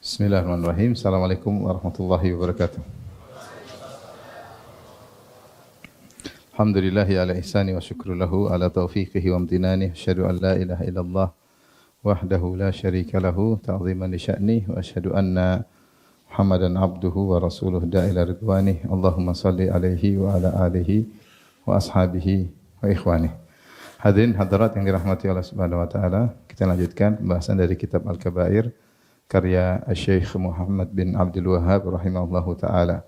Bismillahirrahmanirrahim. Assalamualaikum warahmatullahi wabarakatuh. Alhamdulillahi ala ihsani wa syukru lahu ala taufiqihi wa amtinani. Asyhadu an la ilaha illallah wahdahu la syarika lahu ta'ziman li sya'ni wa asyhadu anna Muhammadan abduhu wa rasuluh da'ila ridwani. Allahumma salli alaihi wa ala alihi wa ashabihi wa ikhwani. Hadirin hadirat yang dirahmati Allah Subhanahu wa taala, kita lanjutkan pembahasan dari kitab Al-Kabair karya Syekh Muhammad bin Abdul Wahhab rahimahullahu taala.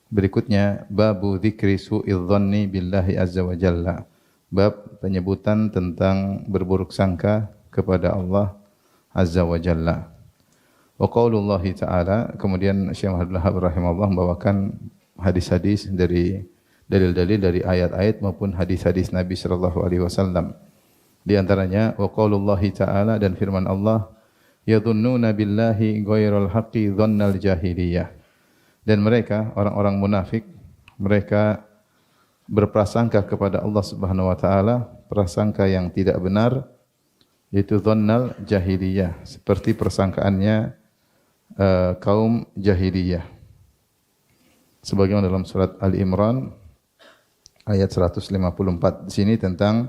Berikutnya babu dzikri su'iz dhanni billahi azza wa jalla. Bab penyebutan tentang berburuk sangka kepada Allah azza wa jalla. Wa qaulullah taala, kemudian Syekh Muhammad bin Abdul Wahhab rahimahullah membawakan hadis-hadis dari dalil-dalil dari ayat-ayat maupun hadis-hadis Nabi sallallahu alaihi wasallam. Di antaranya wa qaulullah taala, dan firman Allah, yadhunnuna billahi ghairal haqqi dhannal jahiliyah. Dan mereka, orang-orang munafik, mereka berprasangka kepada Allah Subhanahu wa taala prasangka yang tidak benar, yaitu dhannal jahiliyah, seperti persangkaannya kaum jahiliyah. Sebagaimana dalam surat Al-Imran ayat 154 di sini tentang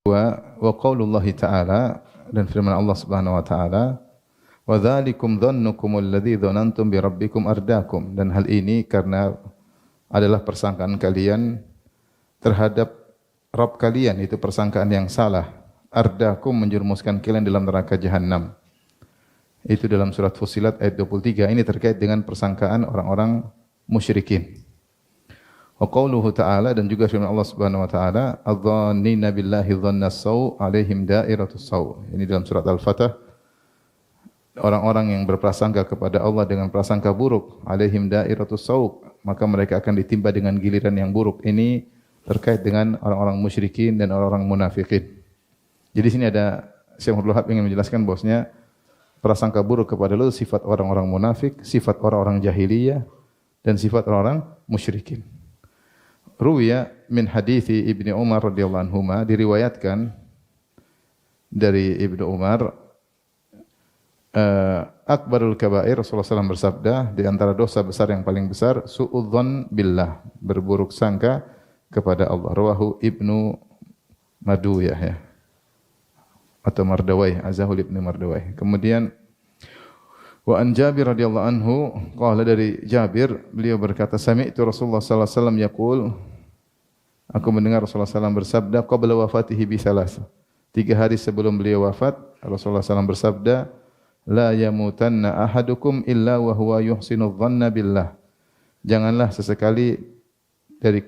wa qaulullah ta'ala, dan firman Allah Subhanahu wa taala, wa dzalikum dhannukum alladzi dhanantum bi rabbikum ardaakum, dan hal ini karena adalah persangkaan kalian terhadap Rabb kalian, itu persangkaan yang salah. Ardaakum, menjerumuskan kalian dalam neraka jahanam. Itu dalam surat Fussilat ayat 23. Ini terkait dengan persangkaan orang-orang musyrikin. Wa qauluhu ta'ala, dan juga firman Allah Subhanahu wa taala, adh-dhannina billahi dhannas saw alaihim da'iratus saw. Ini dalam surat Al-Fatah. Orang-orang yang berprasangka kepada Allah dengan prasangka buruk, alaihim da'iratus saw, maka mereka akan ditimpa dengan giliran yang buruk. Ini terkait dengan orang-orang musyrikin dan orang-orang munafikin. Jadi sini ada Syekh Abdul Wahhab ingin menjelaskan bahwasanya prasangka buruk kepada Allah sifat orang-orang munafik, sifat orang-orang jahiliyah, dan sifat orang-orang musyrikin. Ruwiya min hadithi Ibnu Umar radhiyallahu anhuma, diriwayatkan dari Ibnu Umar, akbarul kabair, Rasulullah SAW bersabda, di antara dosa besar yang paling besar, su'udzon billah, berburuk sangka kepada Allah. Rawahu Ibnu Maduyah, ya, atau Mardawai, Azahul Ibnu Mardawai. Kemudian wa an Jabir radhiyallahu anhu qala, dari Jabir beliau berkata, sami'tu Rasulullah sallallahu alaihi wasallam yaqul, aku mendengar Rasulullah SAW bersabda, qabla wafatihi bi salas, 3 hari sebelum beliau wafat, Rasulullah SAW bersabda, la yamutanna ahadukum illa wa huwa yuhsinu dhanna billah, janganlah sesekali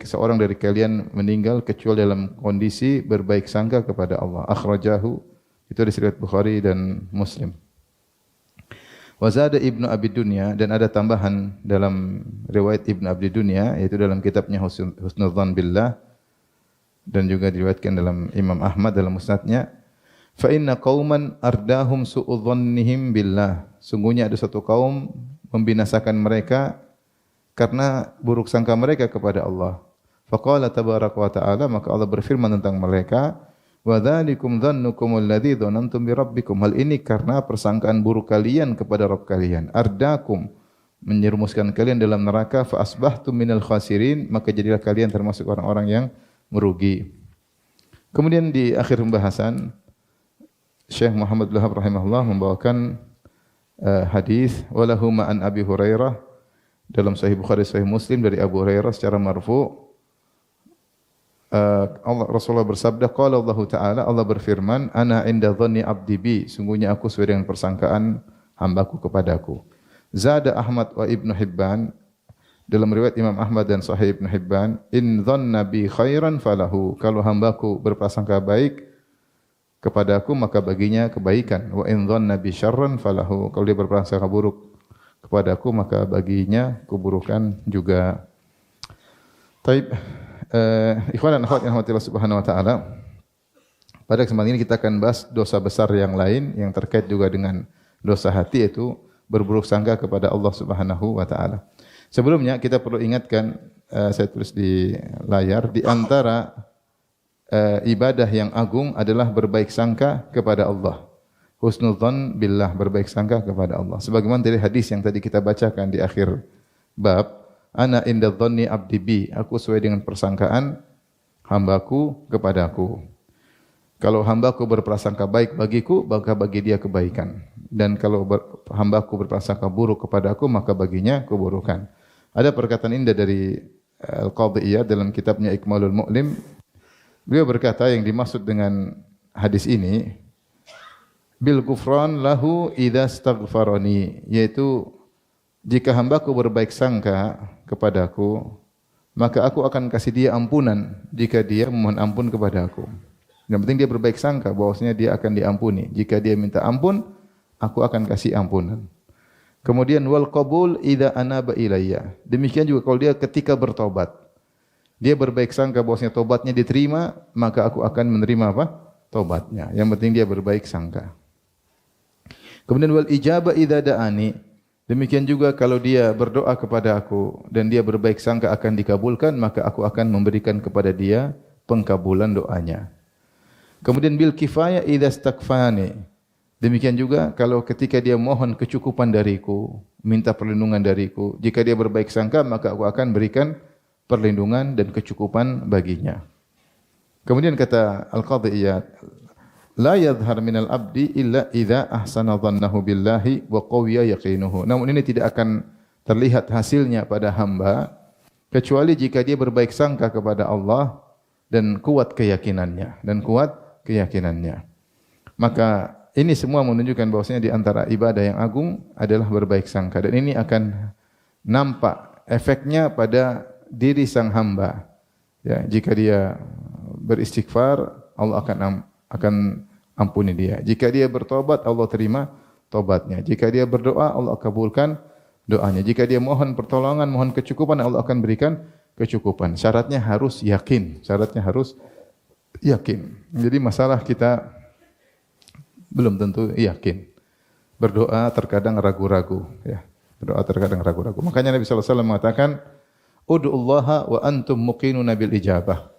seorang dari kalian meninggal kecuali dalam kondisi berbaik sangka kepada Allah. Akhrajahu, itu di riwayat Bukhari dan Muslim. Wa zada Ibnu Abi Dunya, dan ada tambahan dalam riwayat Ibnu Abi Dunya, yaitu dalam kitabnya Husnul Dzan Billah, dan juga diriwayatkan dalam Imam Ahmad dalam musnadnya, fa inna qauman ardahum su'udzannihim billah, sungguhnya ada satu kaum membinasakan mereka karena buruk sangka mereka kepada Allah. Faqala tabaraka wa ta'ala, maka Allah berfirman tentang mereka, wa dzalikum dhannukum alladzi dhanantum bi rabbikum, hal ini karena persangkaan buruk kalian kepada Rabb kalian. Ardakum, menyerumuskan kalian dalam neraka, fa asbahtum minal khasirin, maka jadilah kalian termasuk orang-orang yang merugi. Kemudian di akhir pembahasan, Syekh Muhammad bin Abdul Wahhab rahimahullah membawakan hadis walahu ma'an Abi Hurairah, dalam Sahih Bukhari Sahih Muslim dari Abu Hurairah secara marfu'. Rasulullah bersabda, qala Allah Ta'ala, Allah berfirman, ana inda dhanni abdi bi, sungguhnya aku sesuai dengan persangkaan hambaku kepadaku. Zada Ahmad wa Ibnu Hibban, dalam riwayat Imam Ahmad dan Sahih Ibnu Hibban, in dhanna bi khairan falahu, kalau hambaku berprasangka baik kepadaku maka baginya kebaikan. Wa in dhanna bi syarran falahu, kalau dia berprasangka buruk kepadaku maka baginya keburukan juga. Taib, ikhwan dan akhwat yang dirahmati Allah Subhanahu wa taala, pada kesempatan ini kita akan bahas dosa besar yang lain yang terkait juga dengan dosa hati, yaitu berburuk sangka kepada Allah Subhanahu wa taala. Sebelumnya kita perlu ingatkan, saya tulis di layar, di antara ibadah yang agung adalah berbaik sangka kepada Allah. Husnudzan billah, berbaik sangka kepada Allah. Sebagaimana dari hadis yang tadi kita bacakan di akhir bab, ana inda dhanni abdi bi, aku sesuai dengan persangkaan hambaku kepadaku. Kalau hambaku berprasangka baik bagiku, maka bagi dia kebaikan. Dan kalau hambaku berprasangka buruk kepadaku, maka baginya keburukan. Ada perkataan indah dari Al-Qadhi Iyad dalam kitabnya Ikmalul Mu'lim. Beliau berkata yang dimaksud dengan hadis ini, bil gufran lahu idza astaghfarani, yaitu jika hambaku berbaik sangka kepadaku, maka aku akan kasih dia ampunan jika dia memohon ampun kepada aku. Yang penting dia berbaik sangka bahwasanya dia akan diampuni. Jika dia minta ampun, aku akan kasih ampunan. Kemudian wal qabul idza anaba ilayya. Demikian juga kalau dia ketika bertobat. Dia berbaik sangka bahwasanya tobatnya diterima, maka aku akan menerima apa? Tobatnya. Yang penting dia berbaik sangka. Kemudian wal ijaba idza da'ani. Demikian juga kalau dia berdoa kepada aku dan dia berbaik sangka akan dikabulkan, maka aku akan memberikan kepada dia pengkabulan doanya. Kemudian bil kifayah idza istakfani. Demikian juga kalau ketika dia mohon kecukupan dariku, minta perlindungan dariku, jika dia berbaik sangka maka aku akan berikan perlindungan dan kecukupan baginya. Kemudian kata Al-Qadhi Iyad, la yadhhar minal abdi illa idza ahsana dhannahu billahi wa qawiya yaqinuhu. Namun ini tidak akan terlihat hasilnya pada hamba kecuali jika dia berbaik sangka kepada Allah dan kuat keyakinannya. Maka ini semua menunjukkan bahwasanya di antara ibadah yang agung adalah berbaik sangka, dan ini akan nampak efeknya pada diri sang hamba. Ya, jika dia beristighfar, Allah akan ampuni dia. Jika dia bertobat, Allah terima tobatnya. Jika dia berdoa, Allah kabulkan doanya. Jika dia mohon pertolongan, mohon kecukupan, Allah akan berikan kecukupan. Syaratnya harus yakin. Jadi masalah kita belum tentu yakin. Berdoa terkadang ragu-ragu, ya. Makanya Nabi sallallahu alaihi wasallam mengatakan, "Ud'ullaha wa antum muqinuna bil ijabah."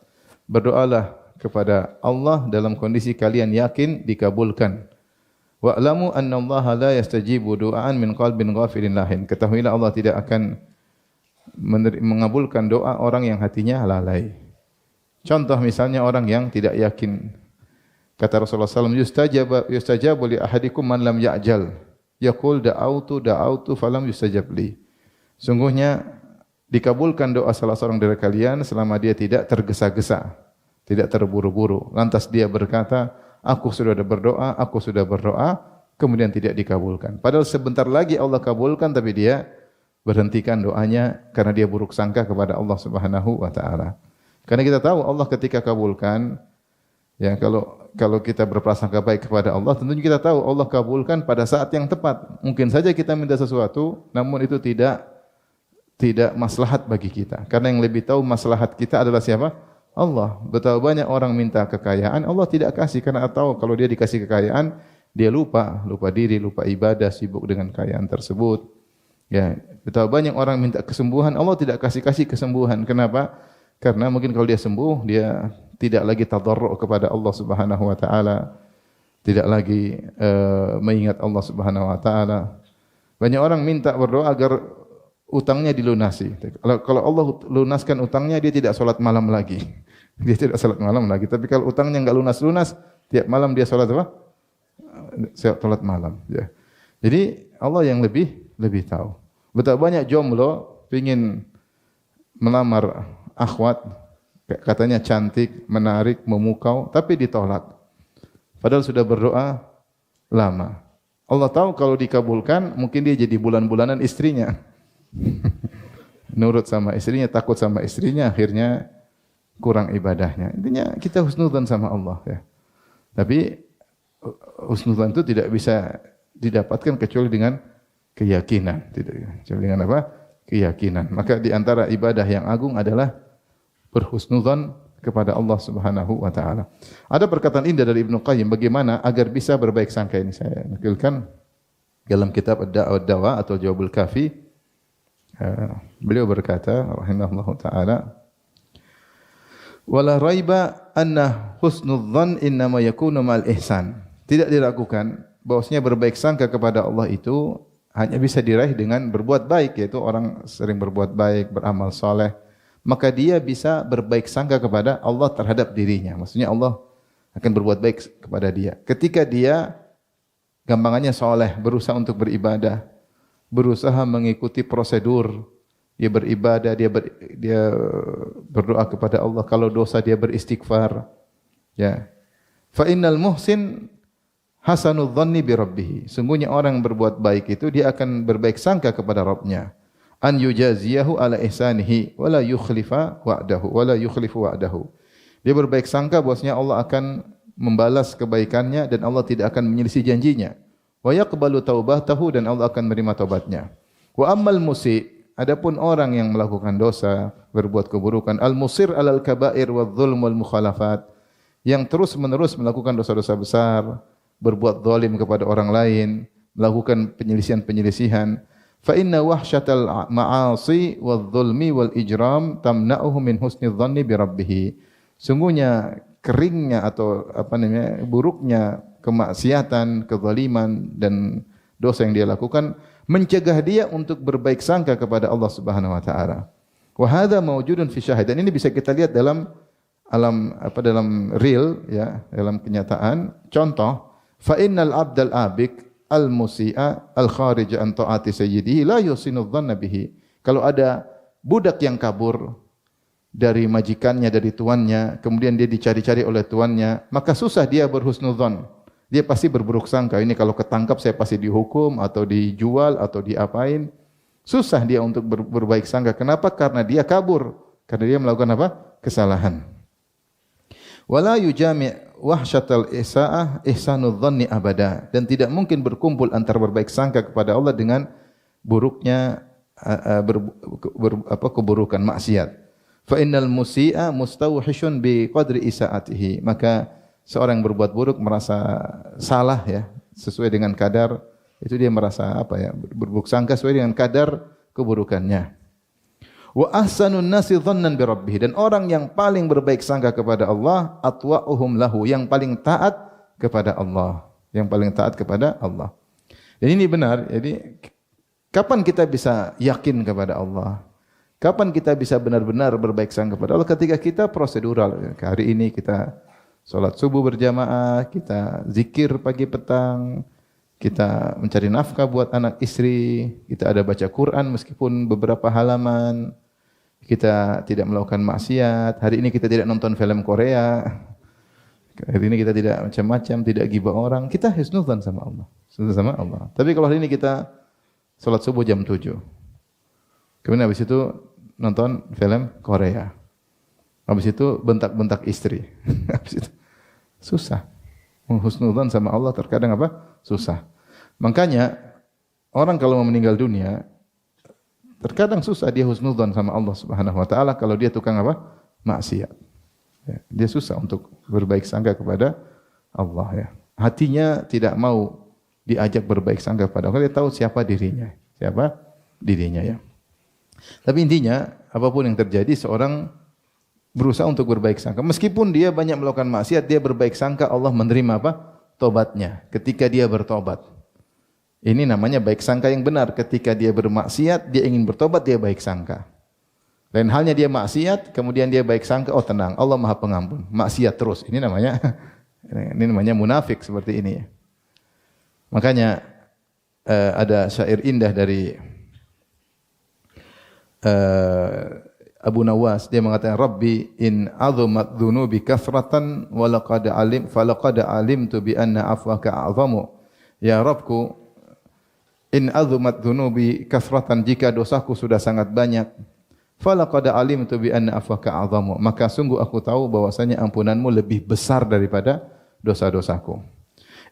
Berdoalah kepada Allah dalam kondisi kalian yakin dikabulkan. Wa'lamu annallaha la yastajibu du'aan min qalbin ghafilin lahin. Ketahuilah Allah tidak akan mengabulkan doa orang yang hatinya lalai. Contoh misalnya orang yang tidak yakin. Kata Rasulullah SAW, yustajabu li ahadikum man lam ya'jal. Yaqul da'autu falam yustajab li. Sungguhnya dikabulkan doa salah seorang dari kalian selama dia tidak tergesa-gesa, tidak terburu-buru. Lantas dia berkata, aku sudah berdoa, kemudian tidak dikabulkan. Padahal sebentar lagi Allah kabulkan, tapi dia berhentikan doanya karena dia buruk sangka kepada Allah Subhanahu wa taala. Karena kita tahu Allah ketika kabulkan, ya kalau kita berprasangka baik kepada Allah, tentunya kita tahu Allah kabulkan pada saat yang tepat. Mungkin saja kita minta sesuatu, namun itu tidak maslahat bagi kita. Karena yang lebih tahu maslahat kita adalah siapa? Allah. Betapa banyak orang minta kekayaan, Allah tidak kasih karena tahu kalau dia dikasih kekayaan, dia lupa diri, lupa ibadah, sibuk dengan kekayaan tersebut. Ya, betapa banyak orang minta kesembuhan, Allah tidak kasih kesembuhan. Kenapa? Karena mungkin kalau dia sembuh, dia tidak lagi tadarru' kepada Allah Subhanahu wa taala, tidak lagi mengingat Allah Subhanahu wa taala. Banyak orang minta berdoa agar utangnya dilunasi. Kalau Allah lunaskan utangnya, dia tidak salat malam lagi. Tapi kalau utangnya enggak lunas, tiap malam dia salat apa? Salat malam, ya. Jadi Allah yang lebih tahu. Betapa banyak jomblo pengin melamar akhwat, katanya cantik, menarik, memukau, tapi ditolak. Padahal sudah berdoa lama. Allah tahu kalau dikabulkan, mungkin dia jadi bulan-bulanan istrinya. Nurut sama istrinya, takut sama istrinya, akhirnya kurang ibadahnya. Intinya kita husnudzan sama Allah, ya. Tapi husnudzan itu tidak bisa didapatkan kecuali dengan keyakinan. Kecuali dengan apa? Keyakinan. Maka di antara ibadah yang agung adalah berhusnudzan kepada Allah Subhanahu wa taala. Ada perkataan indah dari Ibnu Qayyim bagaimana agar bisa berbaik sangka, ini saya nukilkan dalam kitab Ad-Dawa atau Jawabul Kafi. Beliau berkata rahimahullahu taala, Wala raiba anna husnudzan innama yakunu ma'al ihsan. Tidak diragukan bahwasanya berbaik sangka kepada Allah itu hanya bisa diraih dengan berbuat baik, yaitu orang sering berbuat baik, beramal soleh, maka dia bisa berbaik sangka kepada Allah terhadap dirinya. Maksudnya Allah akan berbuat baik kepada dia. Ketika dia gampangannya soleh, berusaha untuk beribadah, berusaha mengikuti prosedur, dia beribadah, dia berdoa kepada Allah. Kalau dosa dia beristighfar. Ya. Fa innal muhsin hasanudz dhanni bi rabbih. Sungguhnya orang yang berbuat baik itu dia akan berbaik sangka kepada Rabbnya. An yujaziyahu ala ihsanihi wala yukhlifa wa'dahu wala yukhlifu wa'dahu. Dia berbaik sangka bahwasanya Allah akan membalas kebaikannya dan Allah tidak akan menyelisih janjinya. Wa yaqbalu taubatahu dan Allah akan menerima taubatnya. Wa ammal musi, adapun orang yang melakukan dosa, berbuat keburukan, al-musir alal kaba'ir wadh-dhulm wal mukhalafat, yang terus-menerus melakukan dosa-dosa besar, berbuat zalim kepada orang lain, melakukan penyelisihan-penyelisihan, fa inna wahsyatal ma'asi wadh-dhulmi wal ijram tamna'uhu min husni dhanni bi rabbih. Sungguhnya keringnya atau buruknya kemaksiatan, kezaliman dan dosa yang dia lakukan mencegah dia untuk berbaik sangka kepada Allah Subhanahu wa taala. Wa hadza mawjudun fi syahid. Dan ini bisa kita lihat dalam dalam real ya, dalam kenyataan. Contoh, fa innal abdal abik al musi'a al kharij an taati sayyidihi la yusinu dhanna bihi. Kalau ada budak yang kabur dari majikannya, dari tuannya, kemudian dia dicari-cari oleh tuannya, maka susah dia berhusnudzon. Dia pasti berburuk sangka, ini kalau ketangkap saya pasti dihukum atau dijual atau diapain. Susah dia untuk berbaik sangka. Kenapa? Karena dia kabur. Karena dia melakukan apa? Kesalahan. Wala yujami' wahsyatal isa'ah ihsanudz dhanni abada. Dan tidak mungkin berkumpul antara berbaik sangka kepada Allah dengan buruknya keburukan maksiat. Fa innal musi'a mustawhishun bi qadri isaatihi. Maka seorang yang berbuat buruk merasa salah ya, sesuai dengan kadar, itu dia merasa berburuk sangka sesuai dengan kadar keburukannya. Wa ahsanun nasi dhannan bi rabbih, dan orang yang paling berbaik sangka kepada Allah atwa'uhum lahu, yang paling taat kepada Allah, yang paling taat kepada Allah. Dan ini benar. Jadi kapan kita bisa yakin kepada Allah? Kapan kita bisa benar-benar berbaik sangka kepada Allah? Ketika kita prosedural. Hari ini kita salat subuh berjamaah, kita zikir pagi petang, kita mencari nafkah buat anak istri, kita ada baca Quran meskipun beberapa halaman, kita tidak melakukan maksiat, hari ini kita tidak nonton film Korea, hari ini kita tidak macam-macam, tidak ghibah orang, kita husnudzan sama Allah. Husnudzan sama Allah. Tapi kalau hari ini kita salat subuh jam 7, kemudian habis itu nonton film Korea, habis itu bentak-bentak istri. Habis itu susah. Menghusnudzan sama Allah terkadang susah. Makanya orang kalau mau meninggal dunia terkadang susah dia husnudzan sama Allah Subhanahu wa taala kalau dia tukang maksiat. Ya, dia susah untuk berbaik sangka kepada Allah ya. Hatinya tidak mau diajak berbaik sangka kepada Allah. Dia tahu siapa dirinya. Siapa dirinya ya. Tapi intinya apapun yang terjadi seorang berusaha untuk berbaik sangka. Meskipun dia banyak melakukan maksiat, dia berbaik sangka Allah menerima tobatnya ketika dia bertobat. Ini namanya baik sangka yang benar. Ketika dia bermaksiat, dia ingin bertobat, dia baik sangka. Lain halnya dia maksiat, kemudian dia baik sangka, oh tenang, Allah Maha Pengampun. Maksiat terus. Ini namanya munafik seperti ini ya. Makanya ada syair indah dari Abu Nawas, dia mengatakan Rabbi in azumat dzunubi kathratan wa laqad alimtu bi anna afwaka a'zamu. Ya Rabbku, in azumat dzunubi kathratan, jika dosaku sudah sangat banyak, falaqad alimtu bi anna afwaka a'zamu, maka sungguh aku tahu bahwasanya ampunanmu lebih besar daripada dosa-dosaku.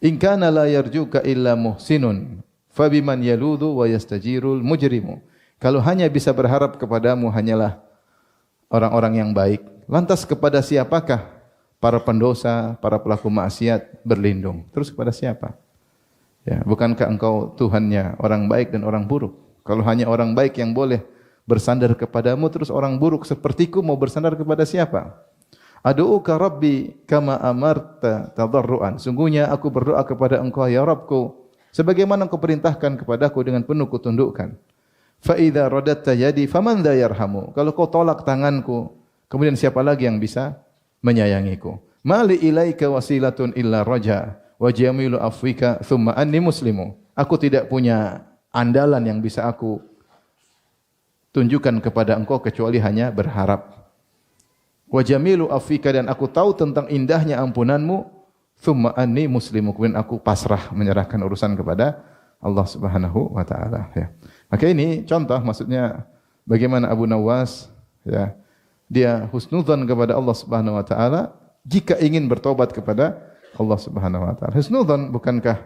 In kana la yarjuka illa muhsinun fabiman yaludhu wa yastajirul mujrimu. Kalau hanya bisa berharap kepadamu hanyalah orang-orang yang baik, lantas kepada siapakah para pendosa, para pelaku maksiat berlindung? Terus kepada siapa? Ya, bukankah engkau Tuhannya orang baik dan orang buruk? Kalau hanya orang baik yang boleh bersandar kepadamu, terus orang buruk sepertiku mau bersandar kepada siapa? Ad'uka Rabbi kama amarta tadarruan. Sungguhnya aku berdoa kepada Engkau ya Rabbku sebagaimana Engkau perintahkan kepadaku dengan penuh kutundukkan. Fa idza radatta yadi faman dha yarhamu. Kalau kau tolak tanganku, kemudian siapa lagi yang bisa menyayangiku? Mali ilaika wasilatun illa raja wa jamilu afwika thumma anni muslimu. Aku tidak punya andalan yang bisa aku tunjukkan kepada engkau kecuali hanya berharap. Wa jamilu afwika, dan aku tahu tentang indahnya ampunanmu, thumma anni muslimu, kemudian aku pasrah menyerahkan urusan kepada Allah Subhanahu wa taala ya. Maka ini contoh, maksudnya bagaimana Abu Nawas ya, dia husnudzan kepada Allah Subhanahu wa taala jika ingin bertobat kepada Allah Subhanahu wa taala. Husnudzan, bukankah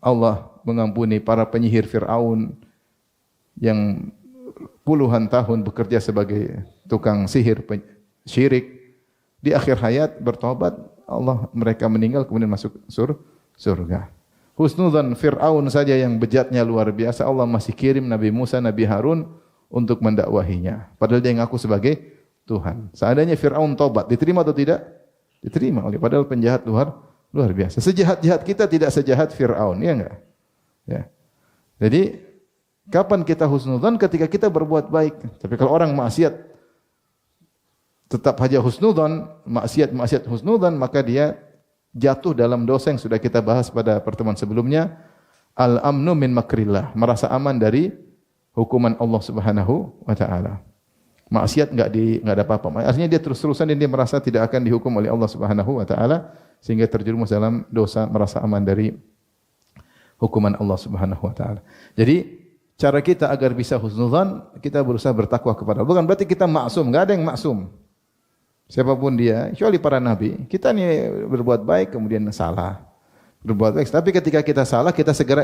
Allah mengampuni para penyihir Firaun yang puluhan tahun bekerja sebagai tukang sihir syirik, di akhir hayat bertobat, Allah mereka meninggal kemudian masuk surga. Husnudzan Fir'aun saja yang bejatnya luar biasa, Allah masih kirim Nabi Musa, Nabi Harun untuk mendakwahinya. Padahal dia ngaku sebagai Tuhan. Seandainya Fir'aun tobat, diterima atau tidak? Diterima oleh, padahal penjahat luar biasa. Sejahat-jahat kita tidak sejahat Fir'aun, ya enggak? Ya. Jadi kapan kita husnudzan? Ketika kita berbuat baik. Tapi kalau orang maksiat tetap saja husnudzan, maksiat husnudzan, maka dia jatuh dalam dosa yang sudah kita bahas pada pertemuan sebelumnya. Al-amnu min makrillah, merasa aman dari hukuman Allah Subhanahu wa taala. Maksiat enggak ada apa-apa. Artinya dia terus-terusan dan dia merasa tidak akan dihukum oleh Allah Subhanahu wa taala sehingga terjerumus dalam dosa, merasa aman dari hukuman Allah Subhanahu wa taala. Jadi cara kita agar bisa husnudzan, kita berusaha bertakwa kepada Allah. Bukan berarti kita maksum, enggak ada yang maksum. Siapapun dia, kecuali para nabi. Kita ini berbuat baik kemudian salah. Berbuat baik, tapi ketika kita salah kita segera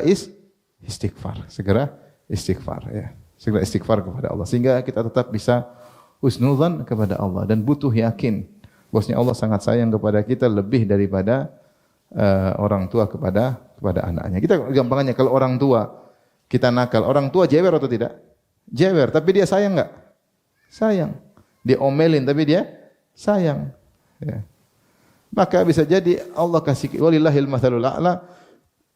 istighfar, segera istighfar ya. Segera istighfar kepada Allah sehingga kita tetap bisa husnudzan kepada Allah dan butuh yakin bahwasanya Allah sangat sayang kepada kita lebih daripada orang tua kepada anaknya. Kita gampangannya kalau orang tua kita nakal, orang tua jewer atau tidak? Jewer, tapi dia sayang enggak? Sayang. Dia omelin tapi dia sayang. Ya. Maka bisa jadi Allah kasih, walillahil mathalul a'la,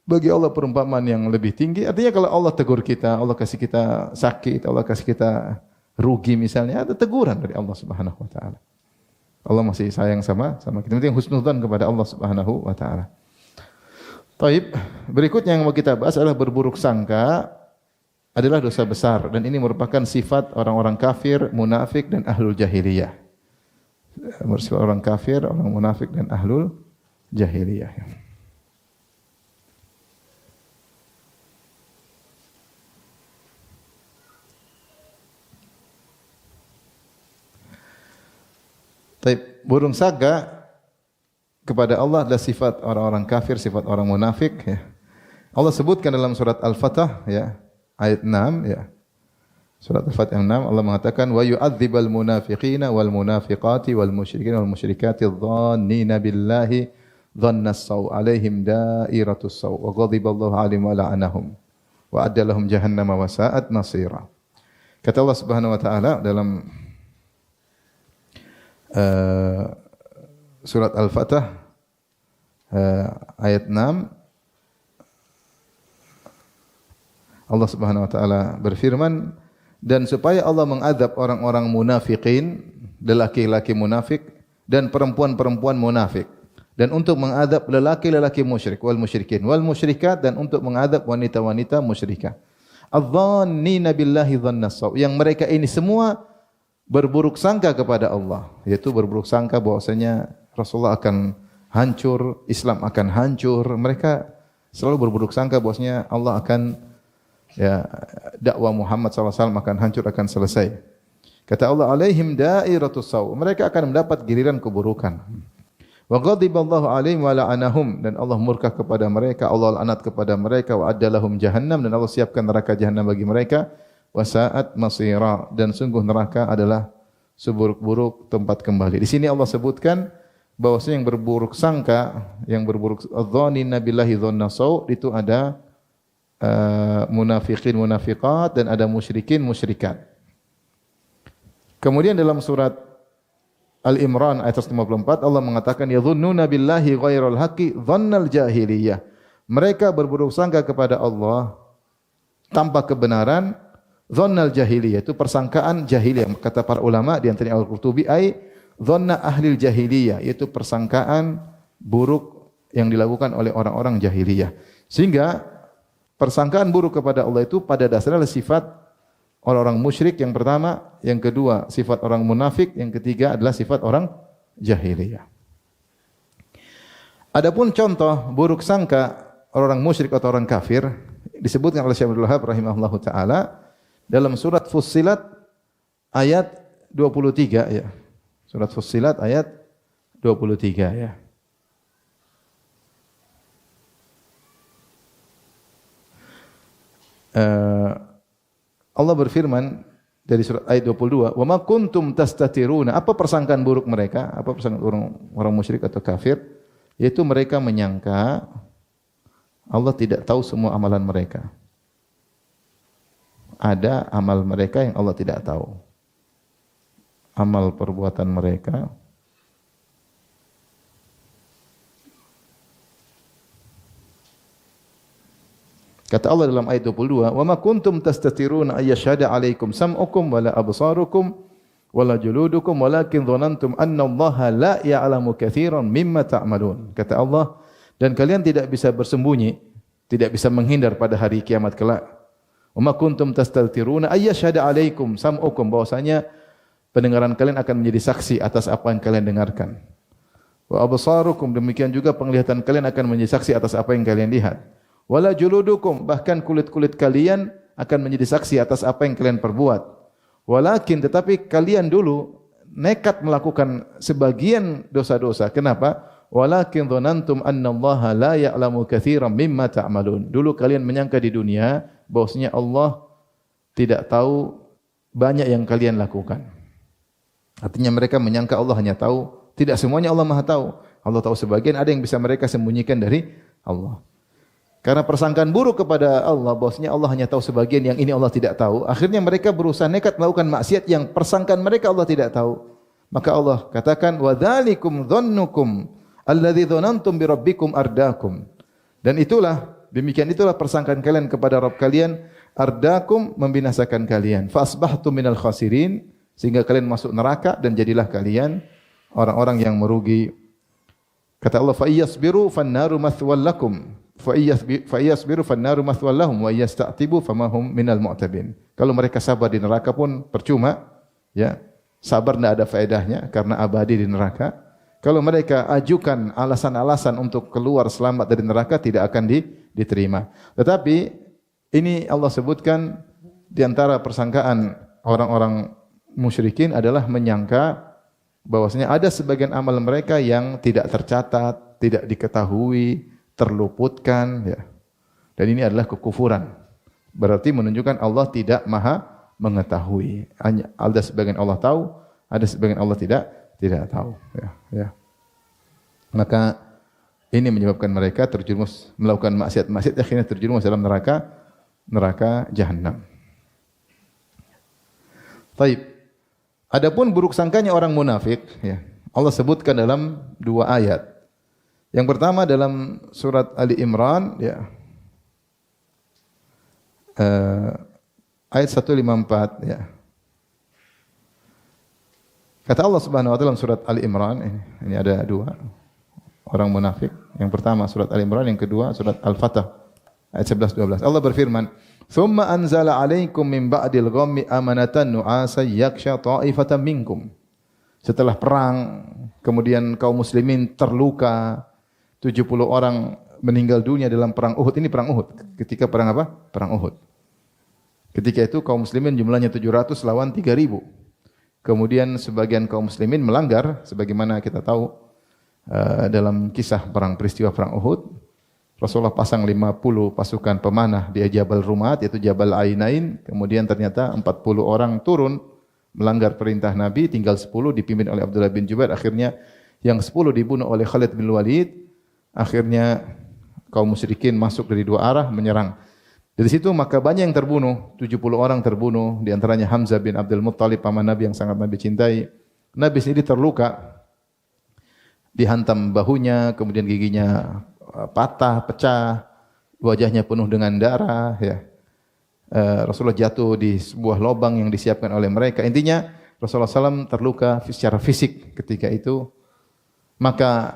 bagi Allah perumpamaan yang lebih tinggi. Artinya kalau Allah tegur kita, Allah kasih kita sakit, Allah kasih kita rugi misalnya, ada teguran dari Allah Subhanahu wa taala. Allah masih sayang sama kita. Penting husnudzan kepada Allah Subhanahu wa taala. Taib, berikutnya yang mau kita bahas adalah berburuk sangka adalah dosa besar dan ini merupakan sifat orang-orang kafir, munafik dan ahlul jahiliyah. Sifat orang kafir, orang munafik dan ahlul jahiliyah. Taib, burung sangka kepada Allah adalah sifat orang-orang kafir, sifat orang munafik ya. Allah sebutkan dalam surat Al-Fatah ya, ayat 6 ya. Surat Al-Fatah 6 Allah mengatakan wa yu'adzibal munafiqina wal munafiqati wal musyrikin wal musyrikati dhannina billahi dhannas saw alaihim dairatus saw wa ghadiballahu alaihim wa la'anahum wa adda lahum jahannama wa sa'at masira. Kata Allah Subhanahu wa taala dalam surat Al-Fatah ayat 6 Allah Subhanahu wa taala berfirman, dan supaya Allah mengadab orang-orang munafikin, lelaki-lelaki munafik dan perempuan-perempuan munafik, dan untuk mengadab lelaki-lelaki musyrik wal musyrikin wal musyrikat, dan untuk mengadab wanita-wanita musyrikah. Adh-dhannina billahi dhannas saw, yang mereka ini semua berburuk sangka kepada Allah, yaitu berburuk sangka bahwasanya Rasulullah akan hancur, Islam akan hancur. Mereka selalu berburuk sangka bahwasanya Allah akan ya, dakwah Muhammad SAW akan hancur, akan selesai. Kata Allah, alaihim dairatus saw, mereka akan mendapat giliran keburukan. Wa ghadiballahu alaihim wa la'anahum, dan Allah murka kepada mereka, Allah laknat kepada mereka, wa addalahum jahannam, dan Allah siapkan neraka jahannam bagi mereka, wa sa'at masira, dan sungguh neraka adalah seburuk-buruk tempat kembali. Di sini Allah sebutkan bahwasanya yang berburuk sangka, yang berburuk dzannina billahi dhannas saw, itu ada munafikin, munafiqat, dan ada musyrikin, musyrikat. Kemudian dalam surat Al-Imran ayat 154 Allah mengatakan yadhunnuna billahi ghairal haqqi dhannal jahiliyah. Mereka berburuk sangka kepada Allah tanpa kebenaran, dhannal jahiliyah itu persangkaan jahiliyah. Kata para ulama di antaranya Al-Qurtubi ai dhanna ahlil jahiliyah yaitu persangkaan buruk yang dilakukan oleh orang-orang jahiliyah. Sehingga persangkaan buruk kepada Allah itu pada dasarnya adalah sifat orang-orang musyrik yang pertama, yang kedua sifat orang munafik, yang ketiga adalah sifat orang jahiliyah. Adapun contoh buruk sangka orang musyrik atau orang kafir disebutkan oleh Syekh Abdul Wahab rahimahullahu taala dalam surat Fussilat ayat 23 ya. Surat Fussilat ayat 23 ya. Allah berfirman dari surat ayat 22, "Wa ma kuntum tastatiruna." Apa persangkaan buruk mereka? Apa persangkaan orang musyrik atau kafir? Yaitu mereka menyangka Allah tidak tahu semua amalan mereka. Ada amal mereka yang Allah tidak tahu. Amal perbuatan mereka kata Allah dalam ayat 22, "Wa ma kuntum tastatiruna ay yashhada 'alaikum sam'ukum wala absarukum wala juludukum walakin dhanantum anna Allaha la ya'lamu katsiran mimma ta'malun." Kata Allah, dan kalian tidak bisa bersembunyi, tidak bisa menghindar pada hari kiamat kelak. "Wa ma kuntum tastatiruna ay yashhada 'alaikum sam'ukum," bahwasanya pendengaran kalian akan menjadi saksi atas apa yang kalian dengarkan. "Wa absarukum," demikian juga penglihatan kalian akan menjadi saksi atas apa yang kalian lihat. Wala juludukum, bahkan kulit-kulit kalian akan menjadi saksi atas apa yang kalian perbuat. Walakin, tetapi kalian dulu nekat melakukan sebagian dosa-dosa. Kenapa? Walakin dhanantum annallaha la ya'lamu katsiran mimma ta'malun. Dulu kalian menyangka di dunia bahwasanya Allah tidak tahu banyak yang kalian lakukan. Artinya mereka menyangka Allah hanya tahu, tidak semuanya Allah Maha tahu. Allah tahu sebagian, ada yang bisa mereka sembunyikan dari Allah. Karena persangkaan buruk kepada Allah, bahwasanya Allah hanya tahu sebagian, yang ini Allah tidak tahu. Akhirnya mereka berusaha nekat melakukan maksiat yang persangkaan mereka Allah tidak tahu. Maka Allah katakan, "Wa dzalikum dhannukum alladzi dhanantum bi rabbikum ardaakum." Dan demikian itulah persangkaan kalian kepada Rabb kalian, ardakum, membinasakan kalian. Fa asbahtum minal khasirin, sehingga kalian masuk neraka dan jadilah kalian orang-orang yang merugi. Kata Allah, "Fa iyasbiru fan-naru mathwal lakum." Fa iyasbiru fan-naru mathwal lahum wa yasta'tibu famahum minal mu'tabin. Kalau mereka sabar di neraka pun percuma, ya. Sabar tidak ada faedahnya karena abadi di neraka. Kalau mereka ajukan alasan-alasan untuk keluar selamat dari neraka, tidak akan diterima. Tetapi ini Allah sebutkan di antara persangkaan orang-orang musyrikin adalah menyangka bahwasanya ada sebagian amal mereka yang tidak tercatat, tidak diketahui, terluputkan, ya. Dan ini adalah kekufuran. Berarti menunjukkan Allah tidak maha mengetahui. Hanya ada sebagian Allah tahu, ada sebagian Allah tidak tahu, ya. Maka ini menyebabkan mereka terjerumus melakukan maksiat-maksiat, akhirnya terjerumus dalam neraka jahanam. Taib. Adapun buruk sangkanya orang munafik, ya, Allah sebutkan dalam dua ayat. Yang pertama dalam surat Ali Imran, ya, ayat 154, ya. Kata Allah Subhanahu wa taala dalam surat Ali Imran, ini ada dua orang munafik. Yang pertama surat Ali Imran, yang kedua surat Al-Fatah ayat 11-12. Allah berfirman, "Tsumma anzala 'alaikum min ba'dil ghammi amanatan nu'asan yaksha ta'ifatan minkum." Setelah perang, kemudian kaum muslimin terluka, 70 orang meninggal dunia dalam perang Uhud. Ini perang Uhud. Ketika perang apa? Perang Uhud. Ketika itu kaum muslimin jumlahnya 700 lawan 3000. Kemudian sebagian kaum muslimin melanggar, sebagaimana kita tahu dalam kisah peristiwa perang Uhud. Rasulullah pasang 50 pasukan pemanah di Jabal Rumat, yaitu Jabal Ainain. Kemudian ternyata 40 orang turun melanggar perintah Nabi, tinggal 10 dipimpin oleh Abdullah bin Jubair. Akhirnya yang 10 dibunuh oleh Khalid bin Walid. Akhirnya kaum musyrikin masuk dari dua arah menyerang. Dari situ maka banyak yang terbunuh, 70 orang terbunuh, di antaranya Hamzah bin Abdul Muttalib, paman Nabi yang sangat Nabi cintai. Nabi sendiri terluka, dihantam bahunya, kemudian giginya patah, pecah, wajahnya penuh dengan darah, ya. Rasulullah jatuh di sebuah lubang yang disiapkan oleh mereka. Intinya Rasulullah SAW terluka secara fisik ketika itu. Maka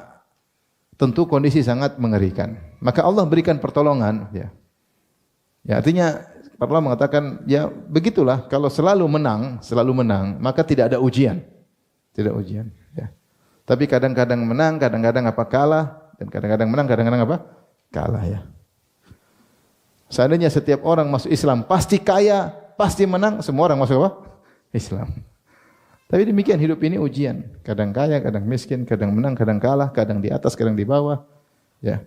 tentu kondisi sangat mengerikan. Maka Allah berikan pertolongan. Ya, artinya Allah mengatakan, ya begitulah. Kalau selalu menang, maka tidak ada ujian, tidak ujian. Ya. Tapi kadang-kadang menang, kadang-kadang kalah, dan kadang-kadang menang, kadang-kadang kalah. Ya. Seandainya setiap orang masuk Islam pasti kaya, pasti menang, semua orang masuk Islam. Tapi demikian hidup ini ujian. Kadang kaya, kadang miskin, kadang menang, kadang kalah, kadang di atas, kadang di bawah. Ya.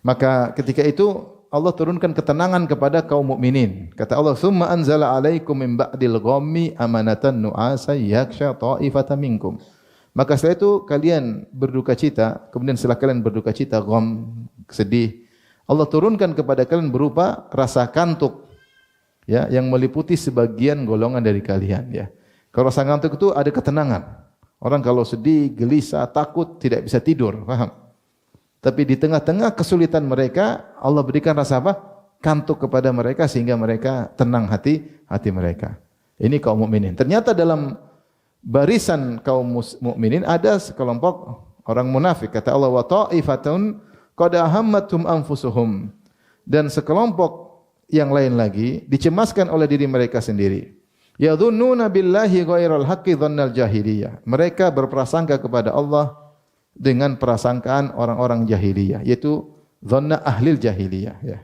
Maka ketika itu Allah turunkan ketenangan kepada kaum mukminin. Kata Allah, "Tsumma anzala 'alaikum min ba'dil ghammi amanatan nu'asa yakhsha ta'ifatan minkum." Maka setelah itu kalian berduka cita, kemudian setelah kalian berduka cita, gham, sedih, Allah turunkan kepada kalian berupa rasa kantuk, ya, yang meliputi sebagian golongan dari kalian, ya. Kalau rasa kantuk itu ada ketenangan. Orang kalau sedih, gelisah, takut, tidak bisa tidur, paham? Tapi di tengah-tengah kesulitan mereka, Allah berikan rasa kantuk kepada mereka sehingga mereka tenang hati mereka. Ini kaum mukminin. Ternyata dalam barisan kaum mukminin ada sekelompok orang munafik. Kata Allah, wa ta'ifatun qad ahammatum anfusuhum, dan sekelompok yang lain lagi dicemaskan oleh diri mereka sendiri. Yadhunnuna billahi ghairal haqqi dhannal jahiliyah. Mereka berprasangka kepada Allah dengan prasangkaan orang-orang jahiliyah, yaitu dhanna ahlil jahiliyah, ya.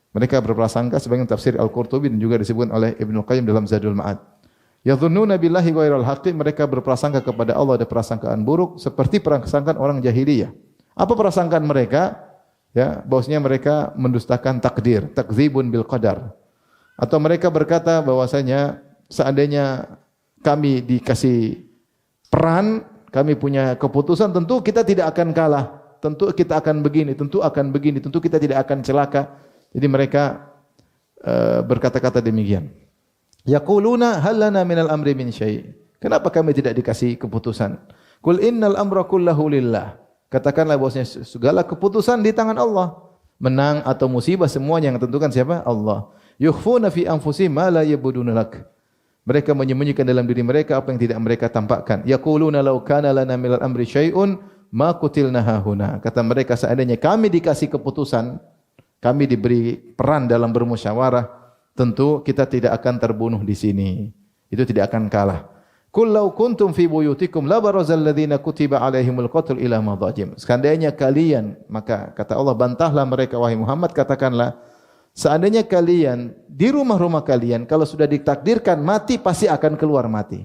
Mereka berprasangka sebagaimana tafsir Al-Qurtubi dan juga disebutkan oleh Ibnu Qayyim dalam Zadul Ma'ad. Yadhunnuna billahi ghairal haqqi, mereka berprasangka kepada Allah ada prasangkaan buruk seperti prasangkaan orang jahiliyah. Apa prasangkaan mereka? Ya, bahwasanya mereka mendustakan takdir, takdzibun bil qadar. Atau mereka berkata bahwasanya seandainya kami dikasih peran, kami punya keputusan, tentu kita tidak akan kalah. Tentu kita akan begini, tentu akan begini, tentu kita tidak akan celaka. Jadi mereka berkata-kata demikian. Yaquluna hal lana minal amri min syai'. Kenapa kami tidak dikasih keputusan? Qul innal amra kullahu lillah. Katakanlah bahwasanya segala keputusan di tangan Allah. Menang atau musibah semuanya yang tentukan siapa? Allah. Yukhfuna fi anfusihim ma la yabuduna lak. Mereka menyembunyikan dalam diri mereka apa yang tidak mereka tampakkan. Yaquluna law kana lana minal amri syai'un ma qutilna hahuna. Kata mereka, seandainya kami dikasih keputusan, kami diberi peran dalam bermusyawarah, tentu kita tidak akan terbunuh di sini. Itu tidak akan kalah. Qul law kuntum fi buyutikum la barazal ladzina kutiba alaihimul qatl ila madajim. Seandainya kalian, maka kata Allah, bantahlah mereka wahai Muhammad, katakanlah, seandainya kalian di rumah-rumah kalian kalau sudah ditakdirkan mati pasti akan keluar mati.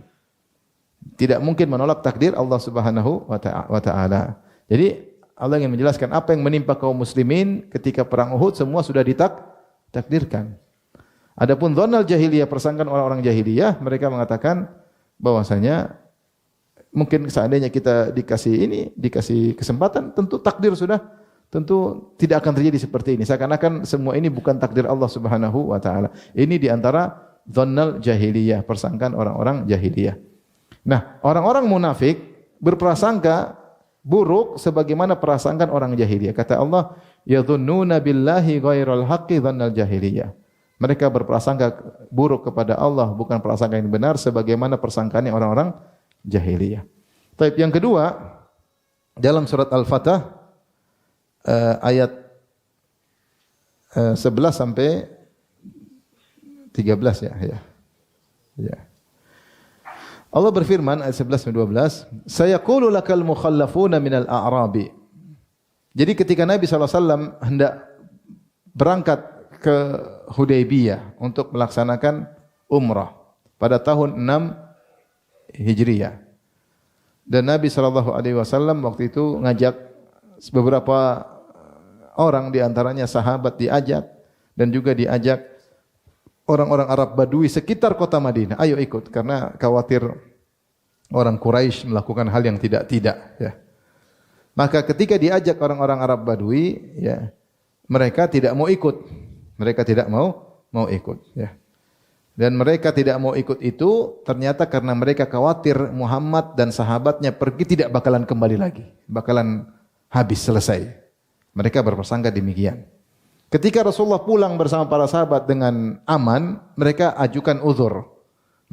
Tidak mungkin menolak takdir Allah Subhanahu wa taala. Jadi Allah ingin menjelaskan apa yang menimpa kaum muslimin ketika perang Uhud semua sudah ditakdirkan. Adapun dzannal jahiliyah, persangkaan orang-orang jahiliyah, mereka mengatakan bahwasanya mungkin seandainya kita dikasih kesempatan, tentu takdir sudah, tentu tidak akan terjadi seperti ini. Seakan-akan semua ini bukan takdir Allah Subhanahu wa taala. Ini di antara dzannal jahiliyah, persangkaan orang-orang jahiliyah. Nah, orang-orang munafik berprasangka buruk sebagaimana prasangkaan orang jahiliyah. Kata Allah, yadhunnuna billahi ghairal haqqi dzannal jahiliyah. Mereka berprasangka buruk kepada Allah, bukan prasangka yang benar sebagaimana persangkaannya orang-orang jahiliyah. Taib yang kedua, dalam surat Al-Fatah ayat 11 sampai 13 ya. Allah berfirman ayat 11 sampai 12, "Sayaqulu lakal mukhallafuna minal a'rabi." Jadi ketika Nabi SAW hendak berangkat ke Hudaybiyah untuk melaksanakan umrah pada tahun 6 Hijriah. Dan Nabi SAW waktu itu ngajak beberapa orang, di antaranya sahabat diajak, dan juga diajak orang-orang Arab Badui sekitar kota Madinah. Ayo ikut, karena khawatir orang Quraisy melakukan hal yang tidak-tidak. Ya. Maka ketika diajak orang-orang Arab Badui, ya, mereka tidak mau ikut. Mereka tidak mau ikut. Ya. Dan mereka tidak mau ikut itu ternyata karena mereka khawatir Muhammad dan sahabatnya pergi tidak bakalan kembali lagi, bakalan habis selesai. Mereka berprasangka demikian. Ketika Rasulullah pulang bersama para sahabat dengan aman, mereka ajukan uzur.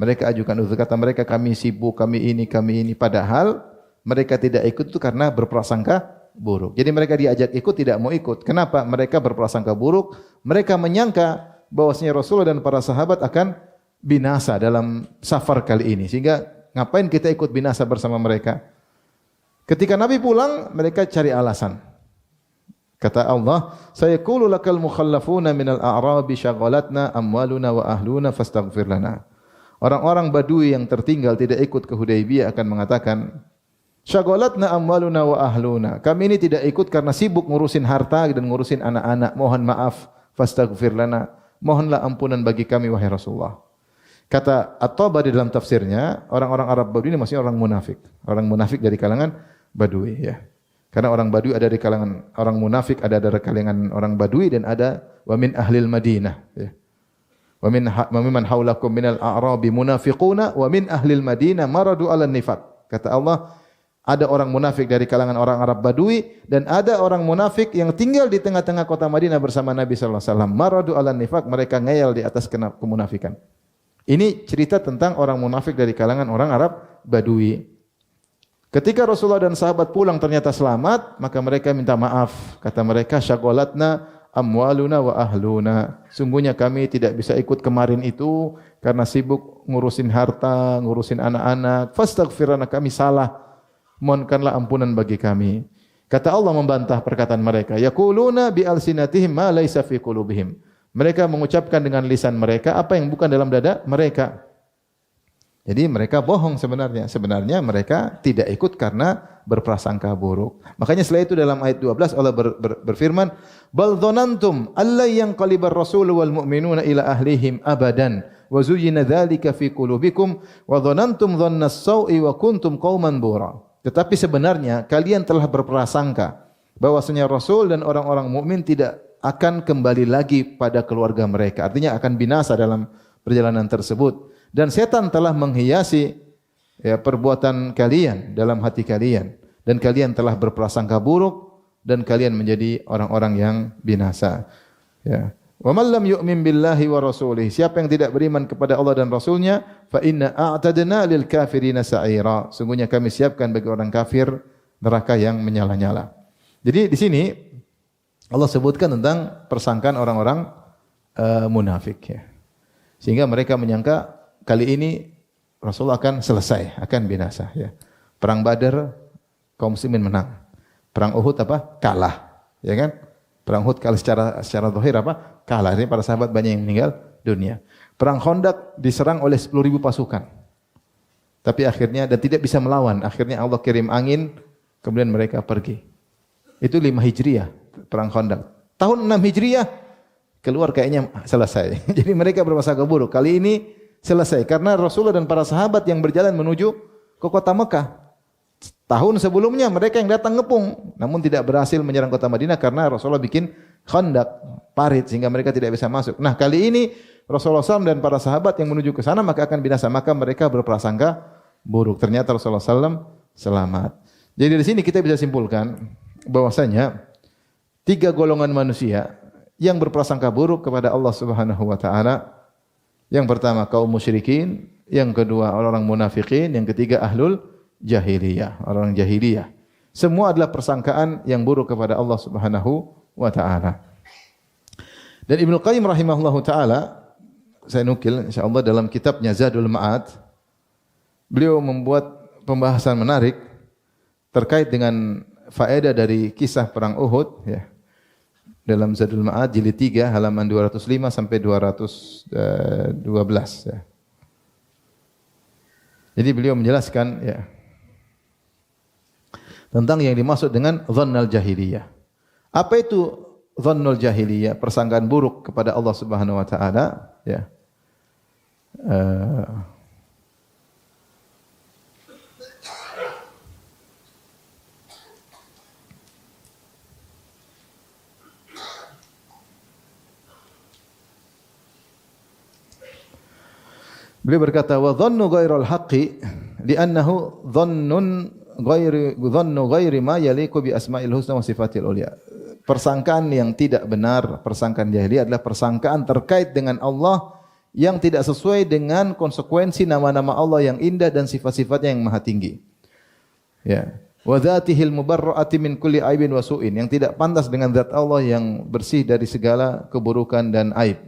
Mereka ajukan uzur, kata mereka kami sibuk, kami ini. Padahal mereka tidak ikut itu karena berprasangka buruk. Jadi mereka diajak ikut tidak mau ikut. Kenapa? Mereka berprasangka buruk. Mereka menyangka bahwasanya Rasulullah dan para sahabat akan binasa dalam safar kali ini. Sehingga ngapain kita ikut binasa bersama mereka? Ketika Nabi pulang, mereka cari alasan. Kata Allah, sayaqulu lakal mukhallafuna minal a'rabi syaghalatna amwaluna wa ahluna fastaghfir lana. Orang-orang Badui yang tertinggal tidak ikut ke Hudaybiyah akan mengatakan, syaghalatna amwaluna wa ahluna. Kami ini tidak ikut karena sibuk ngurusin harta dan ngurusin anak-anak. Mohon maaf, fastaghfir lana. Mohonlah ampunan bagi kami wahai Rasulullah. Kata At-Tabari dalam tafsirnya, orang-orang Arab Badui ini maksudnya orang munafik. Orang munafik dari kalangan Badui, ya. Karena orang Badui ada di kalangan orang munafik, ada dari kalangan orang Badui dan ada wa min ahlil Madinah, ya. Wa mimman haulakum minal a'rabi munafiquna wa min ahlil Madinah maradu 'alan nifaq. Kata Allah, ada orang munafik dari kalangan orang Arab Badui dan ada orang munafik yang tinggal di tengah-tengah kota Madinah bersama Nabi sallallahu alaihi wasallam. Maradu 'alan nifaq, mereka ngeyel di atas kemunafikan. Ini cerita tentang orang munafik dari kalangan orang Arab Badui. Ketika Rasulullah dan sahabat pulang ternyata selamat, maka mereka minta maaf. Kata mereka, syaghalatna amwaluna wa ahluna. Sungguhnya kami tidak bisa ikut kemarin itu karena sibuk ngurusin harta, ngurusin anak-anak. Fastaghfirana, kami salah. Mohonkanlah ampunan bagi kami. Kata Allah membantah perkataan mereka. Yaquluna bi alsinatihim ma laisa fi qulubihim. Mereka mengucapkan dengan lisan mereka apa yang bukan dalam dada mereka. Jadi mereka bohong sebenarnya. Sebenarnya mereka tidak ikut karena berprasangka buruk. Makanya setelah itu dalam ayat 12 Allah berfirman, "Bal dzanantum alla yanqalibar rasul wal mu'minuna ila ahlihim abadan wa zuyyina dzalika fi qulubikum wa dzanantum dzannas sau'i wa kuntum qauman bura." Tetapi sebenarnya kalian telah berprasangka bahwasanya Rasul dan orang-orang mukmin tidak akan kembali lagi pada keluarga mereka. Artinya akan binasa dalam perjalanan tersebut. Dan setan telah menghiasi perbuatan kalian dalam hati kalian. Dan kalian telah berprasangka buruk dan kalian menjadi orang-orang yang binasa. Ya. Wa man lam yu'min billahi wa rasulih. Siapa yang tidak beriman kepada Allah dan Rasulnya, fa inna a'tadna lil kafirina sa'ira. Sungguhnya kami siapkan bagi orang kafir neraka yang menyala-nyala. Jadi di sini Allah sebutkan tentang persangkaan orang-orang munafik, ya. Sehingga mereka menyangka kali ini Rasulullah akan selesai, akan binasa, ya. Perang Badar kaum muslimin menang. Perang Uhud apa? Kalah, ya kan? Perang Uhud kalah secara zahir apa? Kalah. Ini para sahabat banyak yang meninggal dunia. Perang Khandaq diserang oleh 10.000 pasukan. Tapi akhirnya dan tidak bisa melawan. Akhirnya Allah kirim angin, kemudian mereka pergi. Itu 5 Hijriah, perang Khandaq. Tahun 6 Hijriah keluar kayaknya selesai. Jadi mereka berprasangka buruk. Kali ini selesai karena Rasulullah dan para sahabat yang berjalan menuju ke kota Mekah. Tahun sebelumnya mereka yang datang ngepung, namun tidak berhasil menyerang kota Madinah karena Rasulullah bikin khandak, parit sehingga mereka tidak bisa masuk. Nah, kali ini Rasulullah SAW dan para sahabat yang menuju ke sana maka akan binasa. Maka mereka berprasangka buruk. Ternyata Rasulullah SAW selamat. Jadi dari sini kita bisa simpulkan bahwasanya 3 golongan manusia yang berprasangka buruk kepada Allah Subhanahu wa taala. Yang pertama kaum musyrikin, yang kedua orang-orang munafikin, yang ketiga ahlul jahiliyah, orang jahiliyah. Semua adalah persangkaan yang buruk kepada Allah Subhanahu wa taala. Dan Ibnu Qayyim rahimahullahu taala, saya nukil insyaallah dalam kitabnya Zadul Ma'ad, beliau membuat pembahasan menarik terkait dengan faedah dari kisah perang Uhud, ya. Dalam Zadul Ma'ad jilid 3 halaman 205 sampai 212, ya. Jadi beliau menjelaskan, ya, tentang yang dimaksud dengan dhannal jahiliyah. Apa itu dhannul jahiliyah? Persangkaan buruk kepada Allah Subhanahu wa taala, ya. Beliau berkata, wa dhannu ghairal haqqi li'annahu dhannu ghairi ma yaliqu bi asma'il husna wa sifatil ulia. Persangkaan yang tidak benar, persangkaan jahiliyah adalah persangkaan terkait dengan Allah yang tidak sesuai dengan konsekuensi nama-nama Allah yang indah dan sifat-sifatnya yang maha tinggi. Ya. Wa dzatihil mubarra'ati min kulli aibin wa su'in, yang tidak pantas dengan zat Allah yang bersih dari segala keburukan dan aib.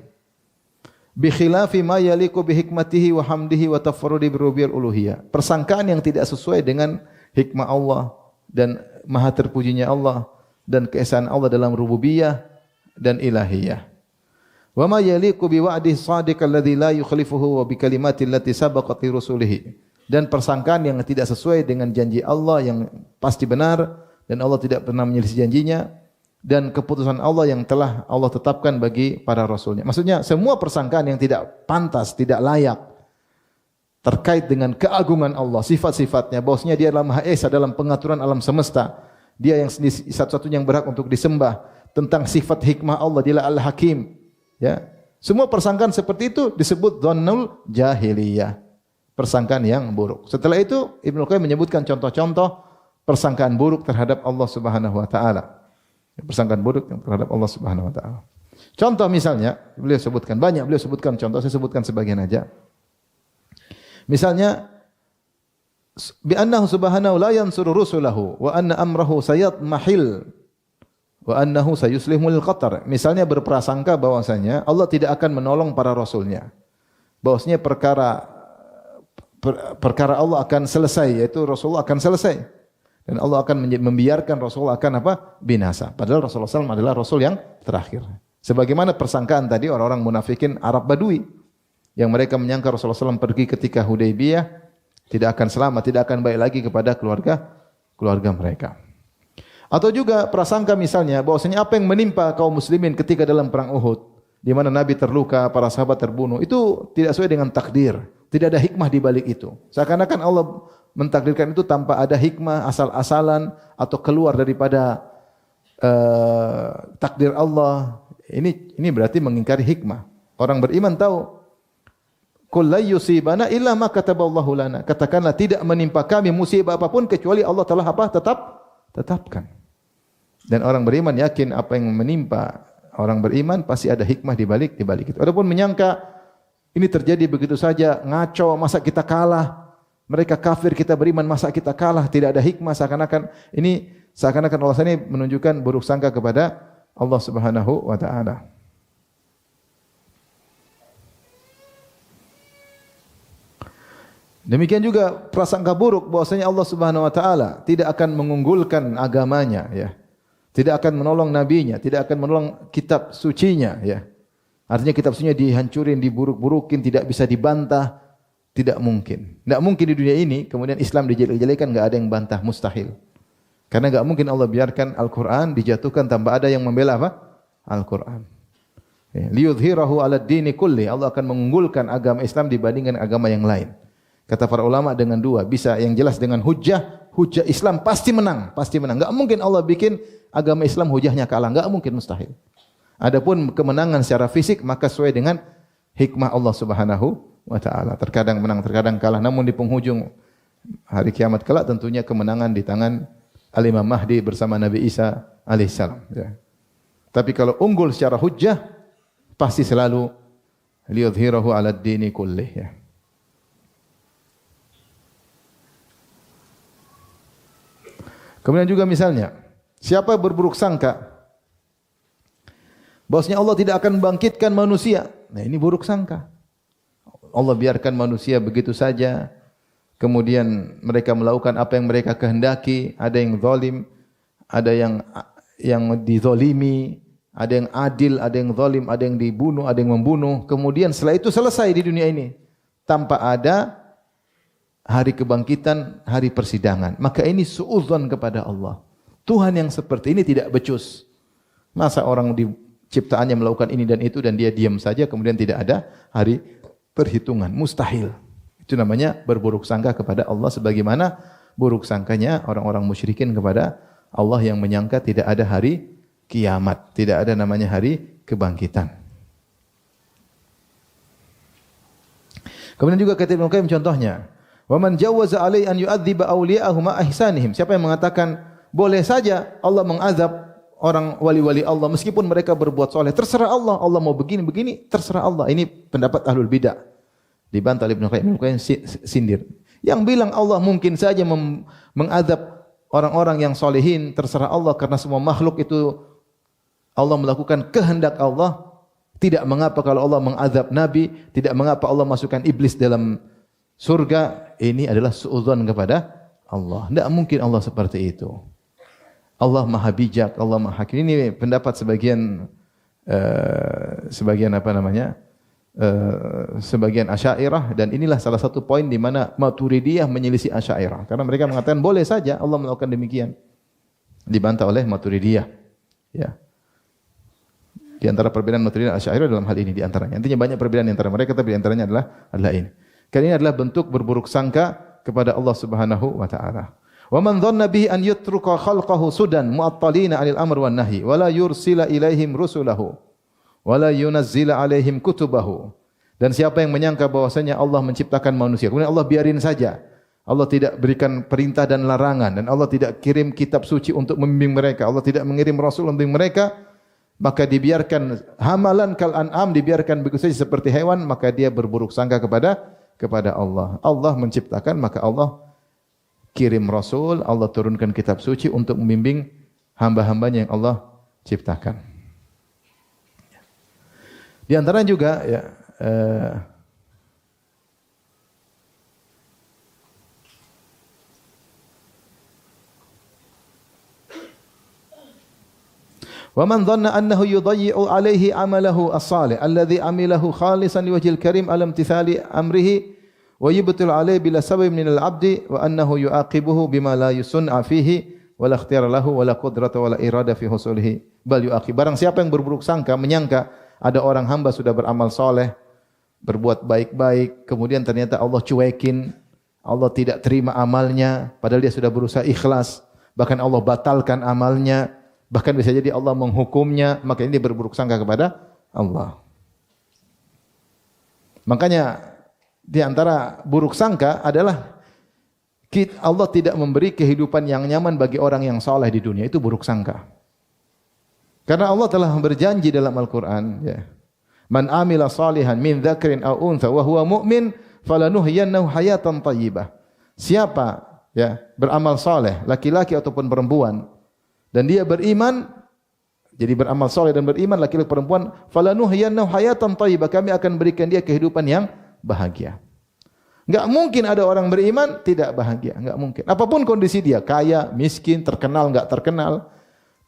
Bi khilafi ma yaliqu bi hikmatihi wa hamdihi wa tafarrudi bi rububiyyah uluhiyah. Persangkaan yang tidak sesuai dengan hikmah Allah dan maha terpujinya Allah dan keesaan Allah dalam rububiyah dan ilahiyah. Wa ma yaliqu bi wa'dihi shadiq alladzi la yukhlifuhu wa bi kalimati allati sabaqat li rusulihi. Dan persangkaan yang tidak sesuai dengan janji Allah yang pasti benar dan Allah tidak pernah menyelisih janjinya, dan keputusan Allah yang telah Allah tetapkan bagi para rasulnya. Maksudnya semua persangkaan yang tidak pantas, tidak layak terkait dengan keagungan Allah, sifat-sifatnya, bahwasanya Dia adalah Maha Esa dalam pengaturan alam semesta. Dia yang satu-satunya yang berhak untuk disembah. Tentang sifat hikmah Allah, Dialah Al-Hakim. Ya. Semua persangkaan seperti itu disebut dhannul jahiliyah, persangkaan yang buruk. Setelah itu Ibnu Qayyim menyebutkan contoh-contoh persangkaan buruk terhadap Allah Subhanahu wa taala. Persangkaan buruk terhadap Allah Subhanahu wa taala. Contoh misalnya, beliau sebutkan banyak, beliau sebutkan contoh, saya sebutkan sebagian aja. Misalnya bi annahu subhanahu la yansuru rusulahu wa anna amrahu sayatmahil wa annahu sayuslihul qatar. Misalnya berprasangka bahwasanya Allah tidak akan menolong para rasulnya. Bahwasanya perkara Allah akan selesai, yaitu Rasulullah akan selesai. Dan Allah akan membiarkan Rasulullah akan apa? Binasa. Padahal Rasulullah SAW adalah Rasul yang terakhir. Sebagaimana persangkaan tadi orang-orang munafikin Arab Badui, yang mereka menyangka Rasulullah SAW pergi ketika Hudaybiyah tidak akan selamat, tidak akan baik lagi kepada keluarga mereka. Atau juga prasangka misalnya bahwasanya apa yang menimpa kaum muslimin ketika dalam perang Uhud, di mana Nabi terluka, para sahabat terbunuh, itu tidak sesuai dengan takdir. Tidak ada hikmah di balik itu. Seakan-akan Allah mentakdirkan itu tanpa ada hikmah, asal-asalan atau keluar daripada takdir Allah. Ini berarti mengingkari hikmah. Orang beriman tahu, qul la yusibana illa ma kataballahu lana. Katakanlah tidak menimpa kami musibah apapun kecuali Allah telah apa? Tetapkan. Dan orang beriman yakin apa yang menimpa orang beriman pasti ada hikmah di balik itu. Adapun menyangka ini terjadi begitu saja, ngaco, masa kita kalah? Mereka kafir, kita beriman, masa kita kalah? Tidak ada hikmah, seakan-akan Allah ini menunjukkan buruk sangka kepada Allah Subhanahu wa taala. Demikian juga prasangka buruk bahwasanya Allah Subhanahu wa taala tidak akan mengunggulkan agamanya, ya. Tidak akan menolong nabinya, tidak akan menolong kitab sucinya, ya. Artinya kitab sucinya dihancurin, diburuk-burukin, tidak bisa dibantah, tidak mungkin. Tidak mungkin di dunia ini kemudian Islam dijelek-jelekan, enggak ada yang bantah, mustahil. Karena enggak mungkin Allah biarkan Al-Qur'an dijatuhkan tanpa ada yang membela apa? Al-Qur'an. Liyudhhirahu 'alad dini kulli. Allah akan mengunggulkan agama Islam dibandingkan agama yang lain. Kata para ulama dengan dua, bisa yang jelas dengan hujjah Islam pasti menang. Enggak mungkin Allah bikin agama Islam hujahnya kalah, enggak mungkin, mustahil. Adapun kemenangan secara fisik maka sesuai dengan hikmah Allah Subhanahu wa taala. Terkadang menang, terkadang kalah. Namun di penghujung hari kiamat kelak tentunya kemenangan di tangan Al-Imam Mahdi bersama Nabi Isa alaihissalam, ya. Tapi kalau unggul secara hujjah pasti selalu liyudhhirahu 'alad dini kullih, ya. Kemudian juga misalnya, siapa berburuk sangka bahwasanya Allah tidak akan membangkitkan manusia. Nah, ini buruk sangka. Allah biarkan manusia begitu saja. Kemudian mereka melakukan apa yang mereka kehendaki. Ada yang zalim, ada yang dizalimi, ada yang adil, ada yang zalim, ada yang dibunuh, ada yang membunuh. Kemudian setelah itu selesai di dunia ini tanpa ada hari kebangkitan, hari persidangan. Maka ini suudzon kepada Allah. Tuhan yang seperti ini tidak becus. Masa orang ciptaannya melakukan ini dan itu dan dia diam saja kemudian tidak ada hari perhitungan, mustahil. Itu namanya berburuk sangka kepada Allah sebagaimana buruk sangkanya orang-orang musyrikin kepada Allah yang menyangka tidak ada hari kiamat, tidak ada namanya hari kebangkitan. Kemudian juga kata Ibnu Qayyim contohnya, wa man jawwaza alai an yu'adziba awliya'ahu ma ihsanihim. Siapa yang mengatakan boleh saja Allah mengazab orang wali-wali Allah meskipun mereka berbuat soleh, terserah Allah. Allah mau begini terserah Allah. Ini pendapat ahlul bidah. Dibantah oleh Ibnu Qayyim sindir. Yang bilang Allah mungkin saja mengazab orang-orang yang solehin, terserah Allah karena semua makhluk itu Allah melakukan kehendak Allah. Tidak mengapa kalau Allah mengazab Nabi, tidak mengapa Allah masukkan iblis dalam surga. Ini adalah suudzon kepada Allah. Tidak mungkin Allah seperti itu. Allah Maha Bijak, Allah Maha Hakim. Ini pendapat sebagian sebagian Asy'ariyah, dan inilah salah satu poin di mana Maturidiyah menyelisih Asy'ariyah. Karena mereka mengatakan boleh saja Allah melakukan demikian. Dibantah oleh Maturidiyah. Ya. Di antara perbedaan Maturidiyah dan Asy'ariyah dalam hal ini di antaranya. Intinya banyak perbedaan di antara mereka, tapi di antaranya adalah ini. Karena ini adalah bentuk berburuk sangka kepada Allah Subhanahu wa taala. Wa man dhanna bihi an yutruka khalqahu sudan mu'attalina 'anil amr wan nahi wa la yursila ilaihim rusulahu wa la yunazzila 'alaihim kutubahu. Dan siapa yang menyangka bahwasanya Allah menciptakan manusia, kemudian Allah biarin saja. Allah tidak berikan perintah dan larangan, dan Allah tidak kirim kitab suci untuk membimbing mereka. Allah tidak mengirim rasul untuk membimbing mereka. Maka dibiarkan hamalan kal an'am, dibiarkan begitu saja seperti hewan, maka dia berburuk sangka kepada Allah. Allah menciptakan, maka Allah kirim rasul, Allah turunkan kitab suci untuk membimbing hamba-hambanya yang Allah ciptakan. Di antara juga ya wa man dhanna annahu yudayyi'u 'alaihi 'amalahu as-salih alladhi 'amilahu khalisan liwajhil karim alam tithali amrihi wa yubtilu 'alaihi bila sabab min al-'abdi wa annahu yu'aqibuhu bima la yusun'a fihi wa la ikhtiyara lahu wa la qudrata wa la irada fi husulihi bal yu'aqib. Barang siapa yang berburuk sangka menyangka ada orang hamba sudah beramal soleh, berbuat baik-baik, kemudian ternyata Allah cuekin, Allah tidak terima amalnya padahal dia sudah berusaha ikhlas, bahkan Allah batalkan amalnya, bahkan bisa jadi Allah menghukumnya, maka ini berburuk sangka kepada Allah. Makanya di antara buruk sangka adalah Allah tidak memberi kehidupan yang nyaman bagi orang yang saleh di dunia, itu buruk sangka. Karena Allah telah berjanji dalam Al-Qur'an, ya. Man amila salihan min dzakrin aw untha wa huwa mu'min falanuhyiyannahu hayatan thayyibah. Siapa ya beramal saleh, laki-laki ataupun perempuan, dan dia beriman, jadi beramal soleh dan beriman, laki-laki perempuan, falanuhyiyannahu hayatan thayyibah, kami akan berikan dia kehidupan yang bahagia. Enggak mungkin ada orang beriman tidak bahagia, enggak mungkin. Apapun kondisi dia, kaya, miskin, terkenal, enggak terkenal,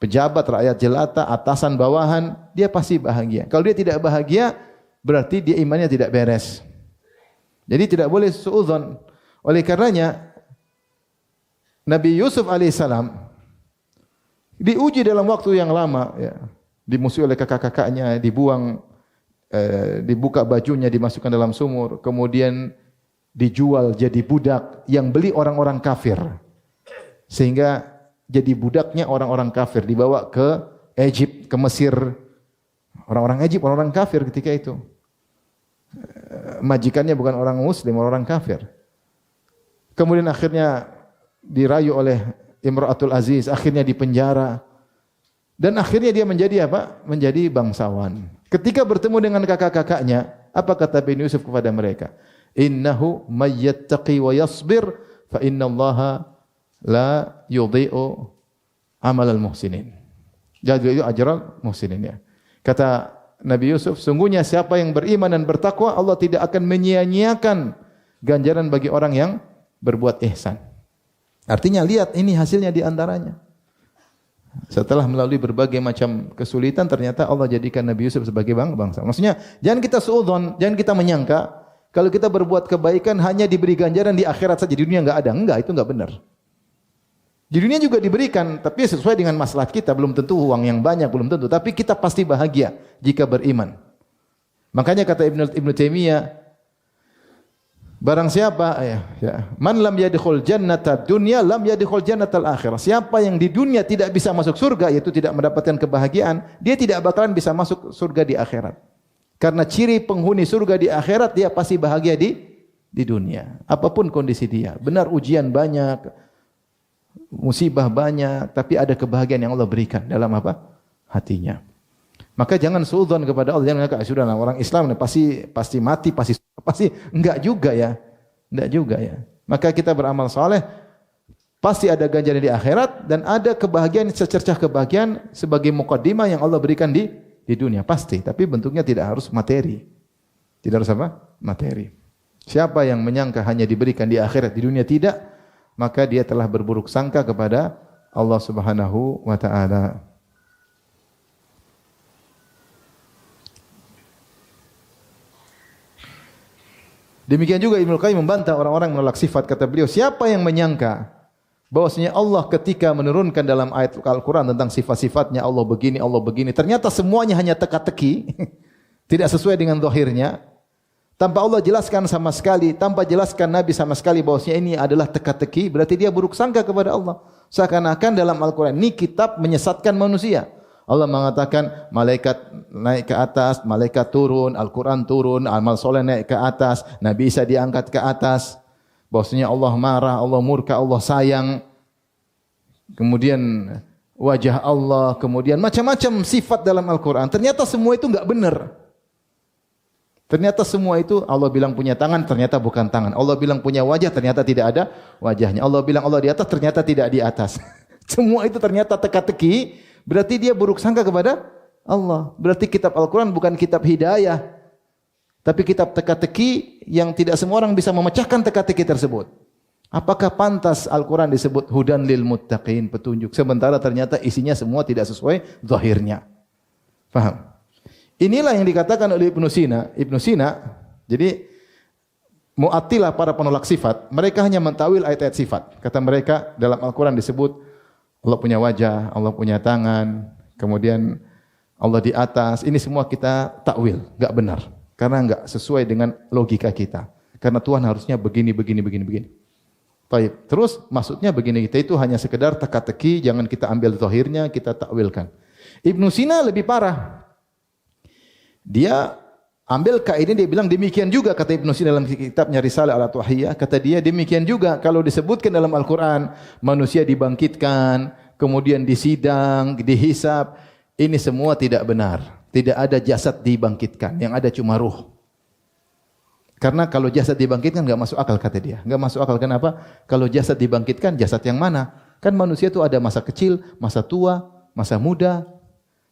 pejabat, rakyat jelata, atasan, bawahan, dia pasti bahagia. Kalau dia tidak bahagia, berarti dia imannya tidak beres. Jadi tidak boleh suudzon. Oleh karenanya Nabi Yusuf alaihissalam diuji dalam waktu yang lama, ya. Dimusuhi oleh kakak-kakaknya, dibuka bajunya, dimasukkan dalam sumur, kemudian dijual jadi budak yang beli orang-orang kafir, sehingga jadi budaknya orang-orang kafir, dibawa ke Egypt, ke Mesir. Orang-orang Egypt, orang-orang kafir ketika itu. Majikannya bukan orang muslim, orang kafir. Kemudian akhirnya dirayu oleh Imra'atul Aziz, akhirnya dipenjara. Dan akhirnya dia menjadi apa? Menjadi bangsawan. Ketika bertemu dengan kakak-kakaknya, apa kata Bin Yusuf kepada mereka? Innahu may yattaqi wa yasbir fa innallaha la yudhi'u amal al-muhsinin. Jadi itu ajral muhsinin, ya. Kata Nabi Yusuf, sungguhnya siapa yang beriman dan bertakwa, Allah tidak akan menyia-nyiakan ganjaran bagi orang yang berbuat ihsan. Artinya lihat ini hasilnya di antaranya. Setelah melalui berbagai macam kesulitan, ternyata Allah jadikan Nabi Yusuf sebagai bangsa. Maksudnya jangan kita suudzon, jangan kita menyangka kalau kita berbuat kebaikan hanya diberi ganjaran di akhirat saja, di dunia enggak ada. Enggak, itu enggak benar. Di dunia juga diberikan, tapi sesuai dengan maslahat kita. Belum tentu uang yang banyak, belum tentu. Tapi kita pasti bahagia jika beriman. Makanya kata Ibnu Taimiyah, barang siapa man lam yadkhul jannata dunya lam yadkhul jannatal akhirah. Siapa yang di dunia tidak bisa masuk surga, yaitu tidak mendapatkan kebahagiaan, dia tidak bakalan bisa masuk surga di akhirat. Karena ciri penghuni surga di akhirat, dia pasti bahagia di di dunia. Apapun kondisi dia. Benar ujian banyak, musibah banyak, tapi ada kebahagiaan yang Allah berikan dalam apa? Hatinya. Maka jangan suudzon kepada Allah. Jangan kata, sudahlah orang Islam pasti mati, pasti enggak juga ya. Enggak juga ya. Maka kita beramal saleh, pasti ada ganjaran di akhirat dan ada kebahagiaan, secercah kebahagiaan sebagai mukaddimah yang Allah berikan di dunia, pasti. Tapi bentuknya tidak harus materi. Tidak harus apa? Materi. Siapa yang menyangka hanya diberikan di akhirat, di dunia tidak, maka dia telah berburuk sangka kepada Allah Subhanahu wa taala. Demikian juga Ibnu Qayyim membantah orang-orang menolak sifat. Kata beliau, siapa yang menyangka bahwasanya Allah ketika menurunkan dalam ayat Al-Quran tentang sifat-sifatnya, Allah begini, ternyata semuanya hanya teka-teki, tidak sesuai dengan zahirnya, tanpa Allah jelaskan sama sekali, tanpa jelaskan Nabi sama sekali bahwasanya ini adalah teka-teki, berarti dia buruk sangka kepada Allah. Seakan-akan dalam Al-Quran ini kitab menyesatkan manusia. Allah mengatakan malaikat naik ke atas, malaikat turun, Al-Quran turun, amal soleh naik ke atas, Nabi Isa diangkat ke atas. Bahwasanya Allah marah, Allah murka, Allah sayang. Kemudian wajah Allah, kemudian macam-macam sifat dalam Al-Quran. Ternyata semua itu enggak benar. Ternyata semua itu Allah bilang punya tangan, ternyata bukan tangan. Allah bilang punya wajah, ternyata tidak ada wajahnya. Allah bilang Allah di atas, ternyata tidak di atas. Semua itu ternyata teka-teki, berarti dia buruk sangka kepada Allah. Berarti kitab Al-Quran bukan kitab hidayah, tapi kitab teka-teki yang tidak semua orang bisa memecahkan teka-teki tersebut. Apakah pantas Al-Quran disebut hudan lil muttaqin, petunjuk, sementara ternyata isinya semua tidak sesuai zahirnya. Faham? Inilah yang dikatakan oleh Ibnu Sina. Ibnu Sina, jadi Mu'attilah, para penolak sifat, mereka hanya mentawil ayat-ayat sifat. Kata mereka dalam Al-Quran disebut Allah punya wajah, Allah punya tangan, kemudian Allah di atas. Ini semua kita takwil, enggak benar. Karena enggak sesuai dengan logika kita. Karena Tuhan harusnya begini. Baik, terus maksudnya begini, kita itu hanya sekedar teka-teki, jangan kita ambil zahirnya, kita takwilkan. Ibnu Sina lebih parah. Dia ambil kaidah, dia bilang demikian juga, kata Ibnu Sina dalam kitabnya Risalah al-Tuhiyah, kata dia demikian juga kalau disebutkan dalam Al-Quran manusia dibangkitkan, kemudian disidang, dihisab, ini semua tidak benar. Tidak ada jasad dibangkitkan, yang ada cuma ruh. Karena kalau jasad dibangkitkan enggak masuk akal, kata dia. Enggak masuk akal, kenapa? Kalau jasad dibangkitkan, jasad yang mana? Kan manusia itu ada masa kecil, masa tua, masa muda.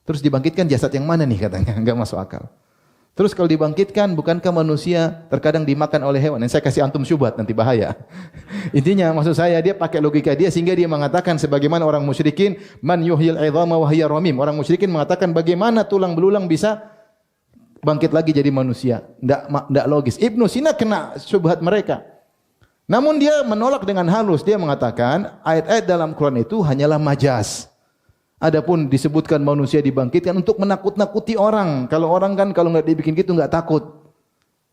Terus dibangkitkan jasad yang mana nih, katanya? Enggak masuk akal. Terus kalau dibangkitkan, bukankah manusia terkadang dimakan oleh hewan? Yang saya kasih antum syubhat, nanti bahaya. Intinya maksud saya, dia pakai logika dia sehingga dia mengatakan sebagaimana orang musyrikin, man yuhyil 'idhama wa hiya ramim. Orang musyrikin mengatakan bagaimana tulang belulang bisa bangkit lagi jadi manusia. Enggak logis. Ibnu Sina kena syubhat mereka. Namun dia menolak dengan halus. Dia mengatakan ayat-ayat dalam Quran itu hanyalah majaz. Adapun disebutkan manusia dibangkitkan untuk menakut-nakuti orang. Kalau orang kan kalau enggak dibikin gitu enggak takut.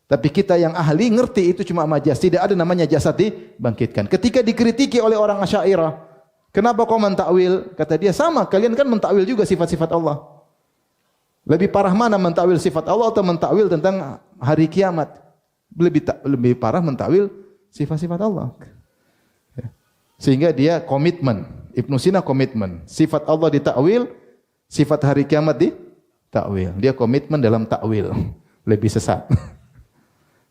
Tapi kita yang ahli ngerti itu cuma majaz. Tidak ada namanya jasad dibangkitkan. Ketika dikritiki oleh orang Asy'ariyah, kenapa kau mentakwil? Kata dia, sama, kalian kan mentakwil juga sifat-sifat Allah. Lebih parah mana mentakwil sifat Allah atau mentakwil tentang hari kiamat? Lebih parah mentakwil sifat-sifat Allah. Sehingga dia komitmen. Ibnu Sina komitmen. Sifat Allah ditakwil, sifat hari kiamat ditakwil. Dia komitmen dalam takwil. Lebih sesat.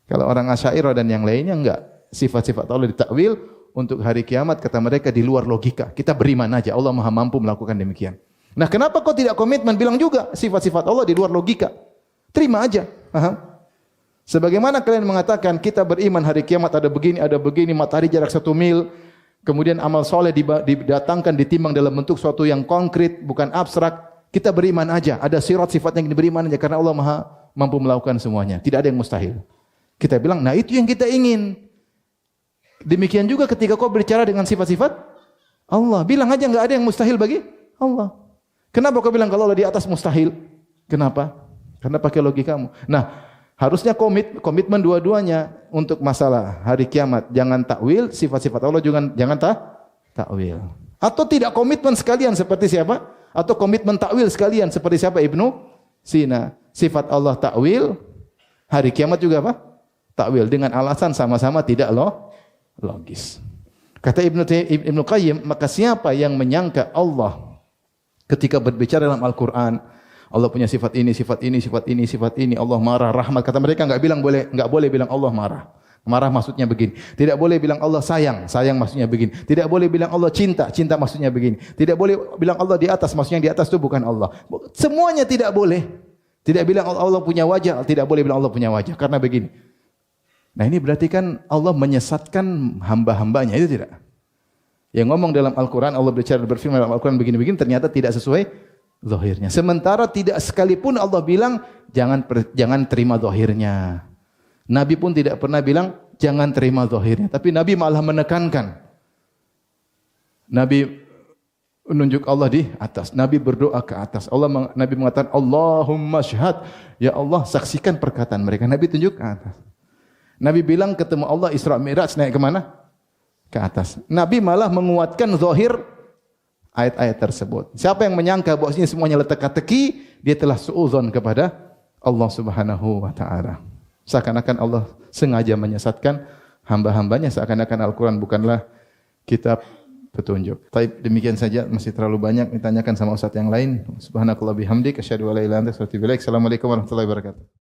Kalau orang Asy'ariyah dan yang lainnya enggak. Sifat-sifat Allah ditakwil, untuk hari kiamat kata mereka di luar logika. Kita beriman aja, Allah Maha mampu melakukan demikian. Nah, kenapa kau tidak komitmen? Bilang juga sifat-sifat Allah di luar logika. Terima aja. Sebagaimana kalian mengatakan kita beriman hari kiamat ada begini, matahari jarak 1 mil. Kemudian amal soleh didatangkan, ditimbang dalam bentuk suatu yang konkret, bukan abstrak. Kita beriman aja. Ada sirat sifatnya yang diberiman aja. Karena Allah Maha mampu melakukan semuanya. Tidak ada yang mustahil. Kita bilang, nah itu yang kita ingin. Demikian juga ketika kau berbicara dengan sifat-sifat Allah. Bilang aja enggak ada yang mustahil bagi Allah. Kenapa kau bilang kalau Allah di atas mustahil? Kenapa? Karena pakai logikamu. Nah, harusnya komitmen dua-duanya untuk masalah hari kiamat. Jangan takwil, sifat-sifat Allah juga jangan takwil. Atau tidak komitmen sekalian seperti siapa? Atau komitmen takwil sekalian seperti siapa? Ibnu Sina. Sifat Allah takwil, hari kiamat juga apa? takwil dengan alasan sama-sama tidak logis. Kata Ibnu Qayyim, maka siapa yang menyangka Allah ketika berbicara dalam Al-Qur'an, Allah punya sifat ini, sifat ini, sifat ini, sifat ini, Allah marah, rahmat. Kata mereka enggak boleh bilang Allah marah. Marah maksudnya begini. Tidak boleh bilang Allah sayang, sayang maksudnya begini. Tidak boleh bilang Allah cinta, cinta maksudnya begini. Tidak boleh bilang Allah di atas, maksudnya di atas itu bukan Allah. Semuanya tidak boleh. Tidak bilang Allah punya wajah, tidak boleh bilang Allah punya wajah karena begini. Nah, ini berarti kan Allah menyesatkan hamba-hambanya, itu tidak? Yang ngomong dalam Al-Qur'an, Allah berfirman dalam Al-Qur'an begini-begini, ternyata tidak sesuai zahirnya. Sementara tidak sekalipun Allah bilang jangan terima zahirnya. Nabi pun tidak pernah bilang jangan terima zahirnya, tapi Nabi malah menekankan. Nabi menunjuk Allah di atas. Nabi berdoa ke atas. Nabi mengatakan Allahumma syhad, ya Allah saksikan perkataan mereka. Nabi tunjuk ke atas. Nabi bilang ketemu Allah Isra Mi'raj, naik ke mana? Ke atas. Nabi malah menguatkan zahir ayat-ayat tersebut. Siapa yang menyangka bahwa ini semuanya letak-teki, dia telah suudzon kepada Allah Subhanahu wa taala. Seakan-akan Allah sengaja menyesatkan hamba-hambanya, seakan-akan Al-Quran bukanlah kitab petunjuk. Baik, demikian saja, masih terlalu banyak ditanyakan sama ustaz yang lain. Subhanakallah bihamdik, asyhadu an la ilaha illa anta astaghfiruka wa atubu ilaik. Assalamualaikum warahmatullahi wabarakatuh.